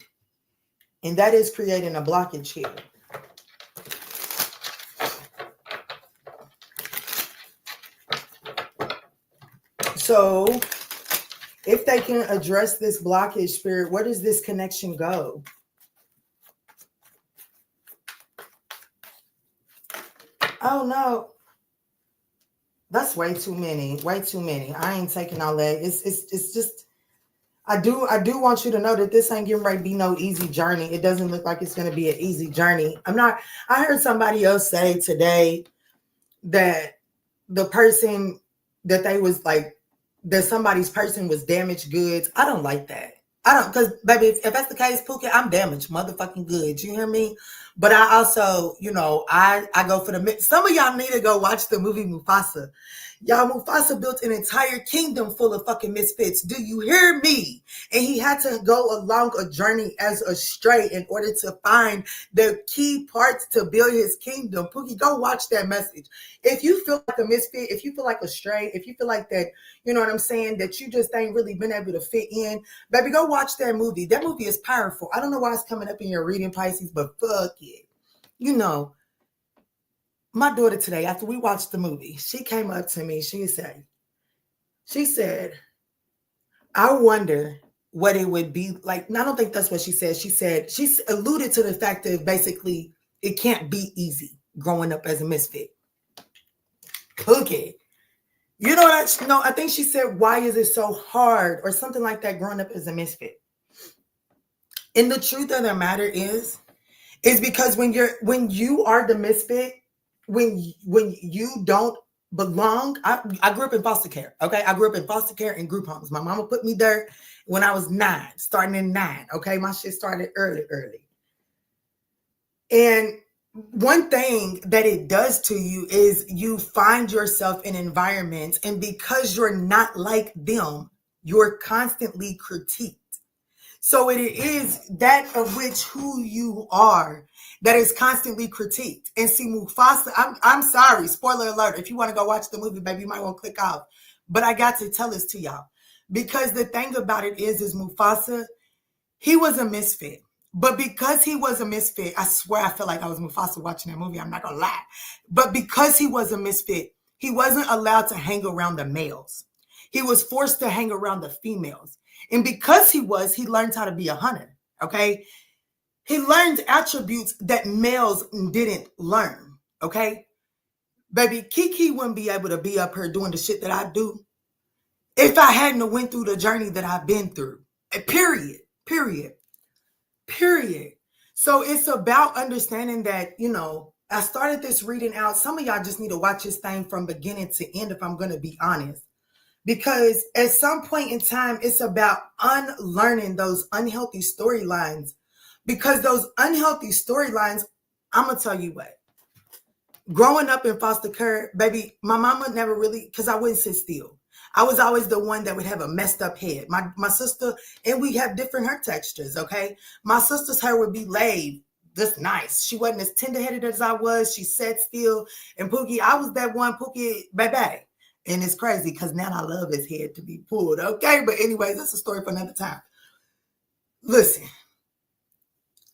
And that is creating a blockage here. So if they can address this blockage, Spirit, where does this connection go? Oh no, that's way too many. Way too many. I ain't taking all that. It's just I do want you to know that this ain't getting ready to be no easy journey. It doesn't look like it's going to be an easy journey. I heard somebody else say today that the person that they was like that somebody's person was damaged goods. I don't like that. I don't, because baby, if that's the case, Pookie, I'm damaged motherfucking goods. You hear me? But I also, I go for the, some of y'all need to go watch the movie Mufasa. Y'all, Mufasa built an entire kingdom full of fucking misfits. Do you hear me? And he had to go along a journey as a stray in order to find the key parts to build his kingdom. Pookie, go watch that message. If you feel like a misfit, if you feel like a stray, if you feel like that, you know what I'm saying, that you just ain't really been able to fit in, baby, go watch that movie. That movie is powerful. I don't know why it's coming up in your reading, Pisces, but fuck it. My daughter today, after we watched the movie, she came up to me. She said, I wonder what it would be like. And I don't think that's what she said. She alluded to the fact that basically it can't be easy growing up as a misfit. Okay. You know what? I think she said, why is it so hard or something like that growing up as a misfit? And the truth of the matter is because when you are the misfit, when you don't belong, I grew up in foster care. Okay. I grew up in foster care and group homes. My mama put me there when I was 9, starting in 9. Okay. My shit started early. And one thing that it does to you is you find yourself in environments, and because you're not like them, you're constantly critiqued. So it is that of which who you are that is constantly critiqued. And see, Mufasa, I'm sorry, spoiler alert. If you want to go watch the movie, baby, you might want to click off. But I got to tell this to y'all. Because the thing about it is Mufasa, he was a misfit. But because he was a misfit, I swear I feel like I was Mufasa watching that movie. I'm not going to lie. But because he was a misfit, He wasn't allowed to hang around the males. He was forced to hang around the females. And because he learned how to be a hunter, okay? He learned attributes that males didn't learn, okay? Baby, Kiki wouldn't be able to be up here doing the shit that I do if I hadn't went through the journey that I've been through. Period. So it's about understanding that, you know, I started this reading out. Some of y'all just need to watch this thing from beginning to end, if I'm going to be honest. Because at some point in time, it's about unlearning those unhealthy storylines. Because those unhealthy storylines, I'm going to tell you what. Growing up in foster care, baby, my mama never really, because I wouldn't sit still. I was always the one that would have a messed up head. My sister, and we have different hair textures, okay? My sister's hair would be laid just nice. She wasn't as tender-headed as I was. She sat still. And Pookie, I was that one, Pookie, baby. And it's crazy because now I love his head to be pulled, okay? But anyways, that's a story for another time. Listen.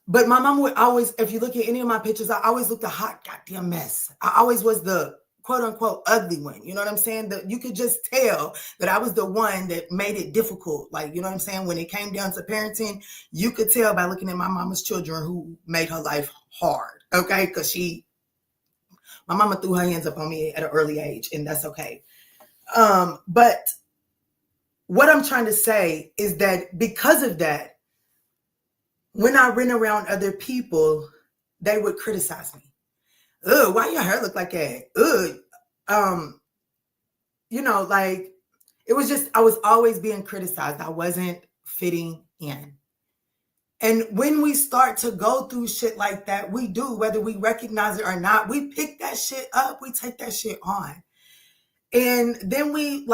But my mom would always, if you look at any of my pictures, I always looked a hot goddamn mess. I always was the quote unquote ugly one. You know what I'm saying? That you could just tell that I was the one that made it difficult. Like, you know what I'm saying? When it came down to parenting, you could tell by looking at my mama's children who made her life hard. Okay. Because my mama threw her hands up on me at an early age, and that's okay. But what I'm trying to say is that because of that, when I ran around other people, they would criticize me. Ugh, why your hair look like that? Ugh. You know, like, it was just, I was always being criticized. I wasn't fitting in. And when we start to go through shit like that, we do, whether we recognize it or not, we pick that shit up, we take that shit on. And then we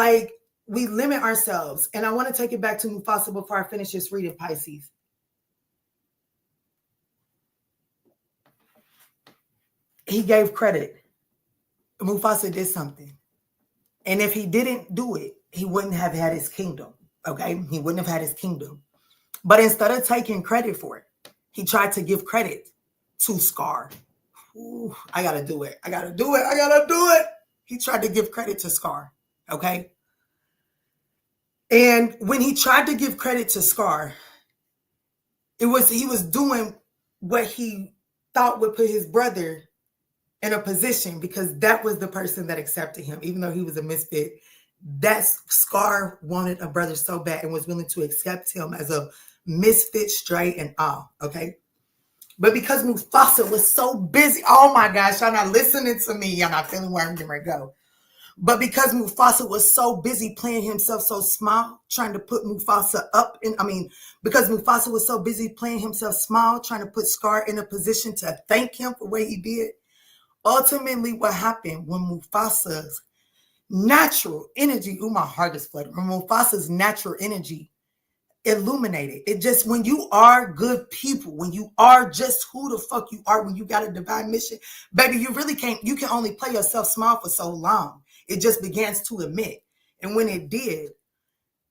limit ourselves. And I want to take it back to Mufasa before I finish this reading, Pisces. He gave credit. Mufasa did something. And if he didn't do it, he wouldn't have had his kingdom. Okay? He wouldn't have had his kingdom. But instead of taking credit for it, he tried to give credit to Scar. Ooh, I got to do it. He tried to give credit to Scar. Okay? And when he tried to give credit to Scar, he was doing what he thought would put his brother in a position, because that was the person that accepted him, even though he was a misfit. That Scar wanted a brother so bad and was willing to accept him as a misfit, straight and all. Okay. But because Mufasa was so busy, oh my gosh, y'all not listening to me. Y'all not feeling where I'm getting ready to go. But because Mufasa was so busy playing himself so small, trying to put Mufasa up because Mufasa was so busy playing himself small, trying to put Scar in a position to thank him for what he did. Ultimately, what happened when Mufasa's natural energy, my heart is fluttering, when Mufasa's natural energy illuminated, it just, when you are good people, when you are just who the fuck you are, when you got a divine mission, baby, you can only play yourself small for so long. It just begins to emit. And when it did,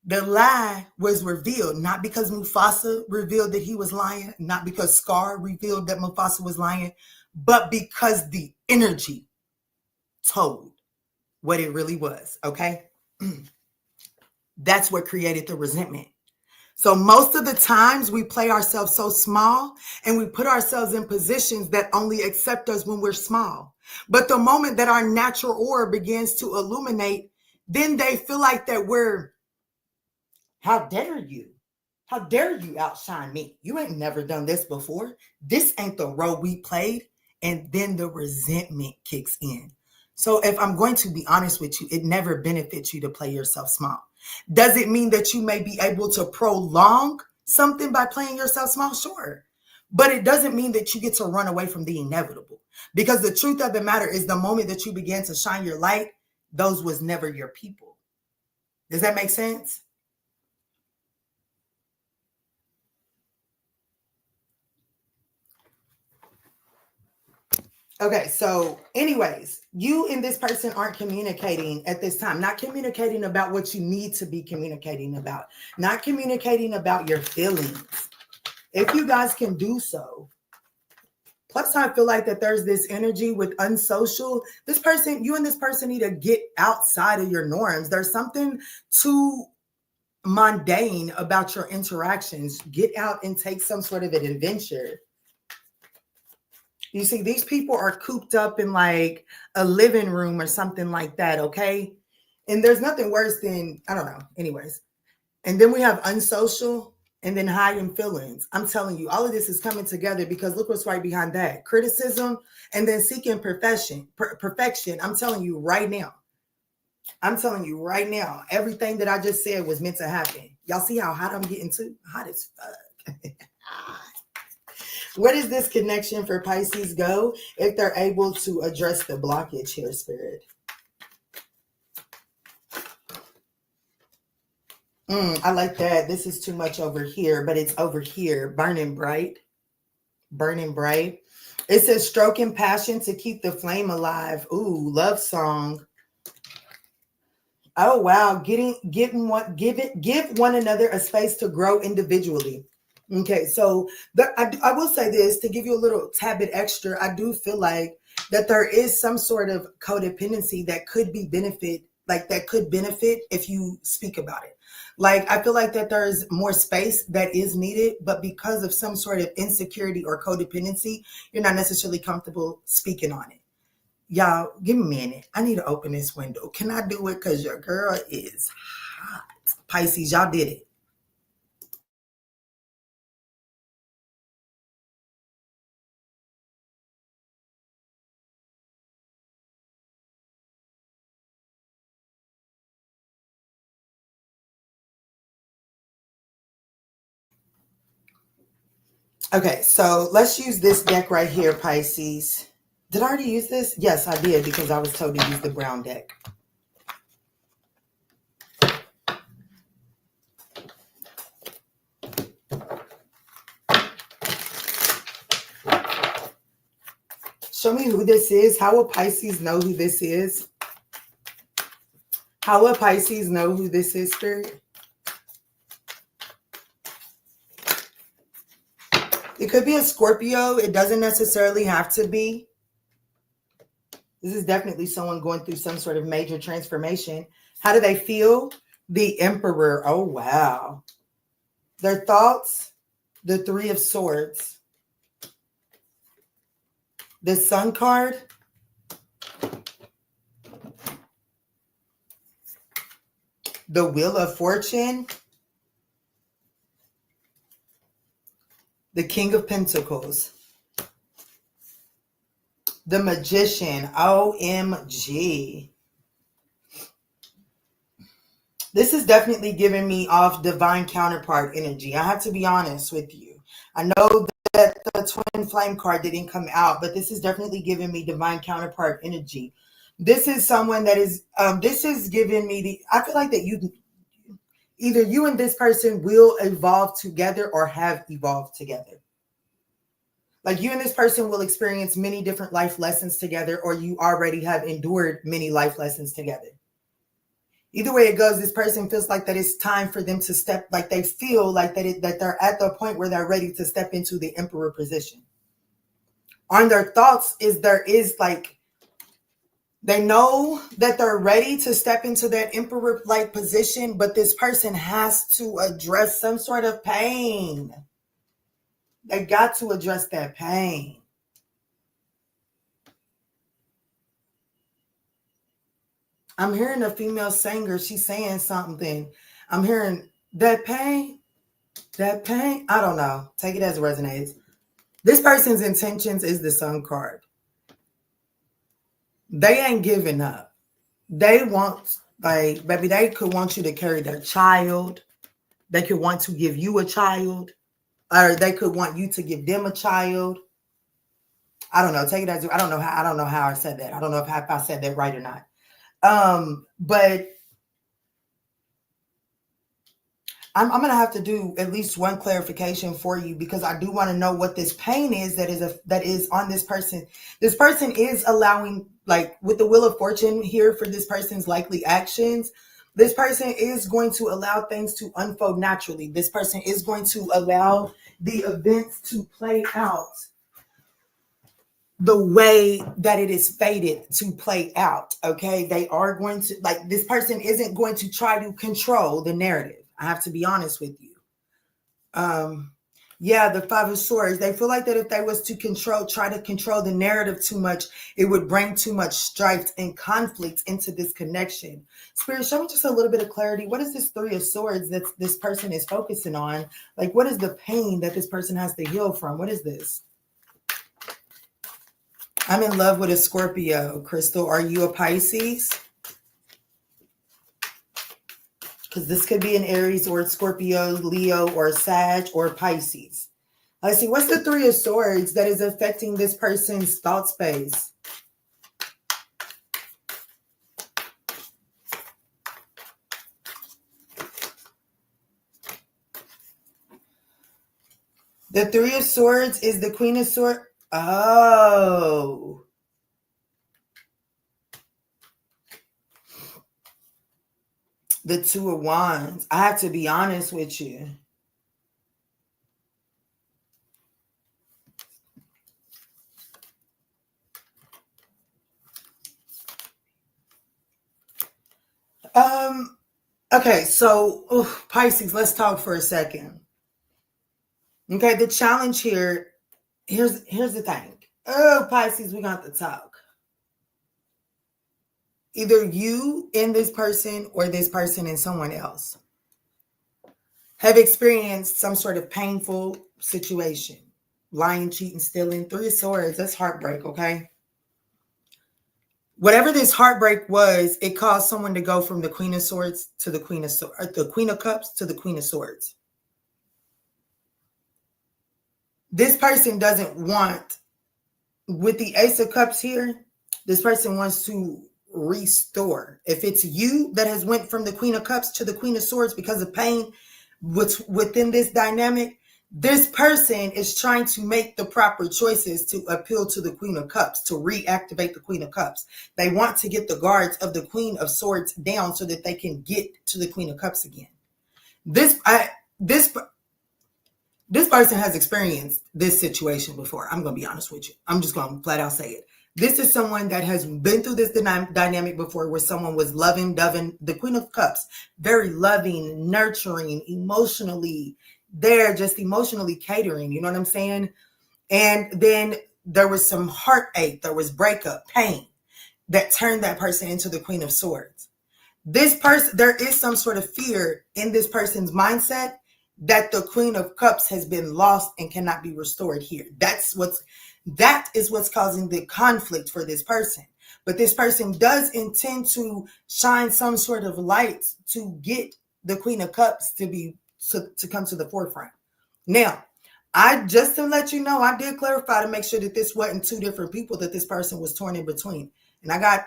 the lie was revealed, not because Mufasa revealed that he was lying, not because Scar revealed that Mufasa was lying, but because the energy told what it really was, okay? That's what created the resentment. So most of the times we play ourselves so small and we put ourselves in positions that only accept us when we're small. But the moment that our natural aura begins to illuminate, then they feel like that how dare you? How dare you outshine me? You ain't never done this before. This ain't the role we played. And then the resentment kicks in. So if I'm going to be honest with you, it never benefits you to play yourself small. Does it mean that you may be able to prolong something by playing yourself small? Sure. But it doesn't mean that you get to run away from the inevitable. Because the truth of the matter is, the moment that you began to shine your light, those was never your people. Does that make sense? Okay, so anyways, you and this person aren't communicating at this time, not communicating about what you need to be communicating about, not communicating about your feelings. If you guys can do so, Plus, I feel like that there's this energy with unsocial. This person, you and this person need to get outside of your norms. There's something too mundane about your interactions. Get out and take some sort of an adventure. You see, these people are cooped up in like a living room or something like that, okay? And there's nothing worse than, I don't know, anyways. And then we have unsocial and then hiding feelings. I'm telling you, all of this is coming together because look what's right behind that. Criticism and then seeking perfection. I'm telling you right now. I'm telling you right now, everything that I just said was meant to happen. Y'all see how hot I'm getting too? Hot as fuck. Where does this connection for Pisces go if they're able to address the blockage here, Spirit? I like that. This is too much over here, but it's over here. Burning bright. Burning bright. It says stroking passion to keep the flame alive. Ooh, love song. Oh, wow. Give one another a space to grow individually. Okay, so I will say this to give you a little tad bit extra. I do feel like that there is some sort of codependency that could be benefit if you speak about it. Like, I feel like that there's more space that is needed, but because of some sort of insecurity or codependency, you're not necessarily comfortable speaking on it. Y'all, give me a minute. I need to open this window. Can I do it? Because your girl is hot. Pisces, y'all did it. Okay, so let's use this deck right here, Pisces. Did I already use this? Yes, I did because I was told to use the brown deck. Show me who this is. How will Pisces know who this is? How will Pisces know who this is, Spirit? It could be a Scorpio. It doesn't necessarily have to be. This is definitely someone going through some sort of major transformation. How do they feel? The Emperor. Oh, wow. Their thoughts, the Three of Swords. The Sun card. The Wheel of Fortune. The King of Pentacles. The Magician. OMG. This is definitely giving me off divine counterpart energy. I have to be honest with you. I know that the twin flame card didn't come out, but this is definitely giving me divine counterpart energy. This is someone that is, this is giving me I feel like that either you and this person will evolve together or have evolved together. Like you and this person will experience many different life lessons together, or you already have endured many life lessons together. Either way it goes, this person feels like that it's time for them to step, like they feel like that they're at the point where they're ready to step into the Emperor position. On their thoughts they know that they're ready to step into that Emperor-like position, but this person has to address some sort of pain. They got to address that pain. I'm hearing a female singer. She's saying something. I'm hearing that pain. I don't know. Take it as it resonates. This person's intentions is the Sun card. They ain't giving up. They want, baby, they could want you to carry their child. They could want to give you a child. Or they could want you to give them a child. I don't know. Take it as I don't know how I said that. I don't know if I said that right or not. But I'm going to have to do at least one clarification for you, because I do want to know what this pain is that is on this person. This person is allowing, like with the Wheel of Fortune here for this person's likely actions, this person is going to allow things to unfold naturally. This person is going to allow the events to play out the way that it is fated to play out. Okay, they are going to, like, this person isn't going to try to control the narrative. I have to be honest with you. Yeah, the Five of Swords, they feel like that if they was to try to control the narrative too much, it would bring too much strife and conflict into this connection. Spirit, show me just a little bit of clarity. What is this Three of Swords that this person is focusing on? Like, what is the pain that this person has to heal from? What is this? I'm in love with a Scorpio. Crystal, are you a Pisces? Because this could be an Aries or a Scorpio, Leo, or a Sag, or Pisces. Let's see, what's the Three of Swords that is affecting this person's thought space? The Three of Swords is the Queen of Swords. Oh. The Two of Wands. I have to be honest with you. Okay, so Pisces, let's talk for a second. Okay, the challenge here, here's the thing. Oh, Pisces, we're going to have to talk. Either you and this person or this person and someone else have experienced some sort of painful situation. Lying, cheating, stealing. Three of Swords, that's heartbreak, okay? Whatever this heartbreak was, it caused someone to go from the Queen of Swords to the Queen of Swords, the Queen of Cups to the Queen of Swords. This person doesn't want, with the Ace of Cups here, this person wants to restore. If it's you that has went from the Queen of Cups to the Queen of Swords because of pain within this dynamic, this person is trying to make the proper choices to appeal to the Queen of Cups, to reactivate the Queen of Cups. They want to get the guards of the Queen of Swords down so that they can get to the Queen of Cups again. This person has experienced this situation before. I'm going to be honest with you. I'm just going to flat out say it. This is someone that has been through this dynamic before, where someone was loving, the Queen of Cups, very loving, nurturing, emotionally there, just emotionally catering. You know what I'm saying? And then there was some heartache, there was breakup, pain that turned that person into the Queen of Swords. This person, there is some sort of fear in this person's mindset that the Queen of Cups has been lost and cannot be restored here. That is what's causing the conflict for this person. But this person does intend to shine some sort of light to get the Queen of Cups to come to the forefront. Now, just to let you know, I did clarify to make sure that this wasn't two different people that this person was torn in between. And I got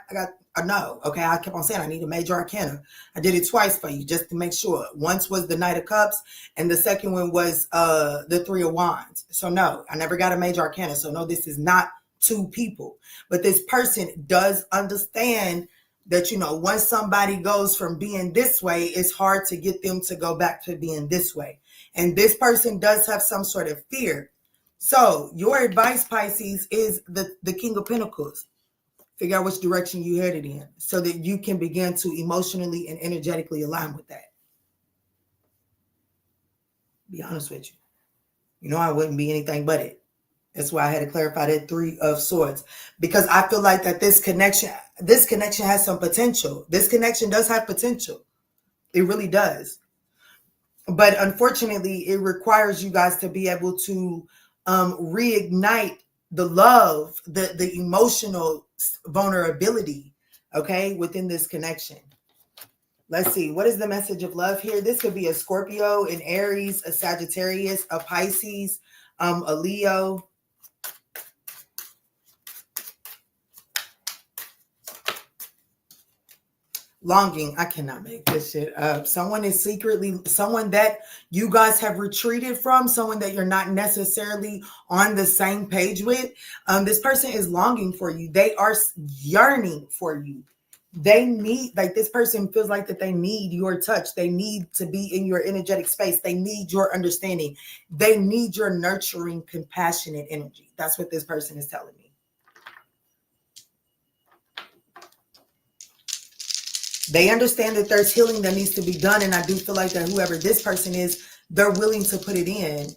a no. Okay, I kept on saying I need a major arcana. I did it twice for you just to make sure. Once was the Knight of Cups, and the second one was the Three of Wands. So no, I never got a major arcana. So no, this is not two people. But this person does understand that, once somebody goes from being this way, it's hard to get them to go back to being this way. And this person does have some sort of fear. So your advice, Pisces, is the King of Pentacles. Figure out which direction you headed in so that you can begin to emotionally and energetically align with that. Be honest with you. I wouldn't be anything but it. That's why I had to clarify that Three of Swords, because I feel like that this connection has some potential. This connection does have potential. It really does. But unfortunately, it requires you guys to be able to reignite the love, the emotional vulnerability, okay, within this connection. Let's see. What is the message of love here? This could be a Scorpio, an Aries, a Sagittarius, a Pisces, a Leo. Longing. I cannot make this shit up. Someone that you guys have retreated from, someone that you're not necessarily on the same page with. This person is longing for you. They are yearning for you. They need, this person feels like that they need your touch. They need to be in your energetic space. They need your understanding. They need your nurturing, compassionate energy. That's what this person is telling me. They understand that there's healing that needs to be done. And I do feel like that whoever this person is, they're willing to put it in.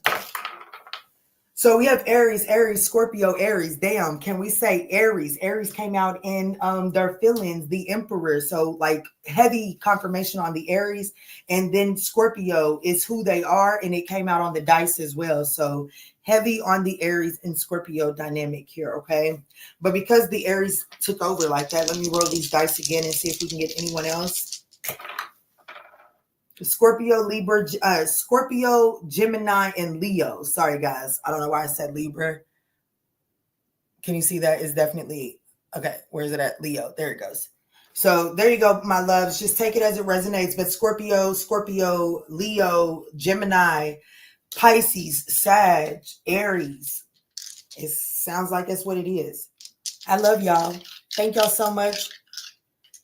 So we have Aries, Scorpio, Aries. Damn, can we say Aries? Aries came out in their feelings, the Emperor. So like heavy confirmation on the Aries. And then Scorpio is who they are. And it came out on the dice as well. So heavy on the Aries and Scorpio dynamic here, okay? But because the Aries took over like that, let me roll these dice again and see if we can get anyone else. Scorpio, Libra, Scorpio, Gemini, and Leo. Sorry, guys. I don't know why I said Libra. Can you see that? It's definitely, okay, where is it at? Leo. There it goes. So there you go, my loves. Just take it as it resonates. But Scorpio, Leo, Gemini, Pisces, Sag, Aries. It sounds like that's what it is. I love y'all. Thank y'all so much.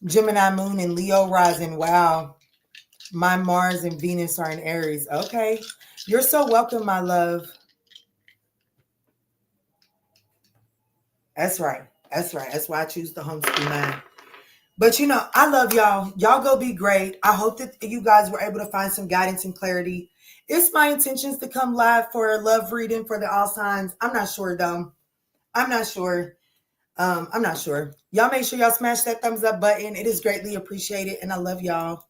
Gemini, Moon, and Leo rising. Wow. My Mars and Venus are in Aries. Okay. You're so welcome, my love. That's right. That's right. That's why I choose the homeschool man. But you know, I love y'all. Y'all go be great. I hope that you guys were able to find some guidance and clarity. It's my intentions to come live for a love reading for the all signs. I'm not sure though. I'm not sure. I'm not sure. Y'all make sure y'all smash that thumbs up button. It is greatly appreciated. And I love y'all.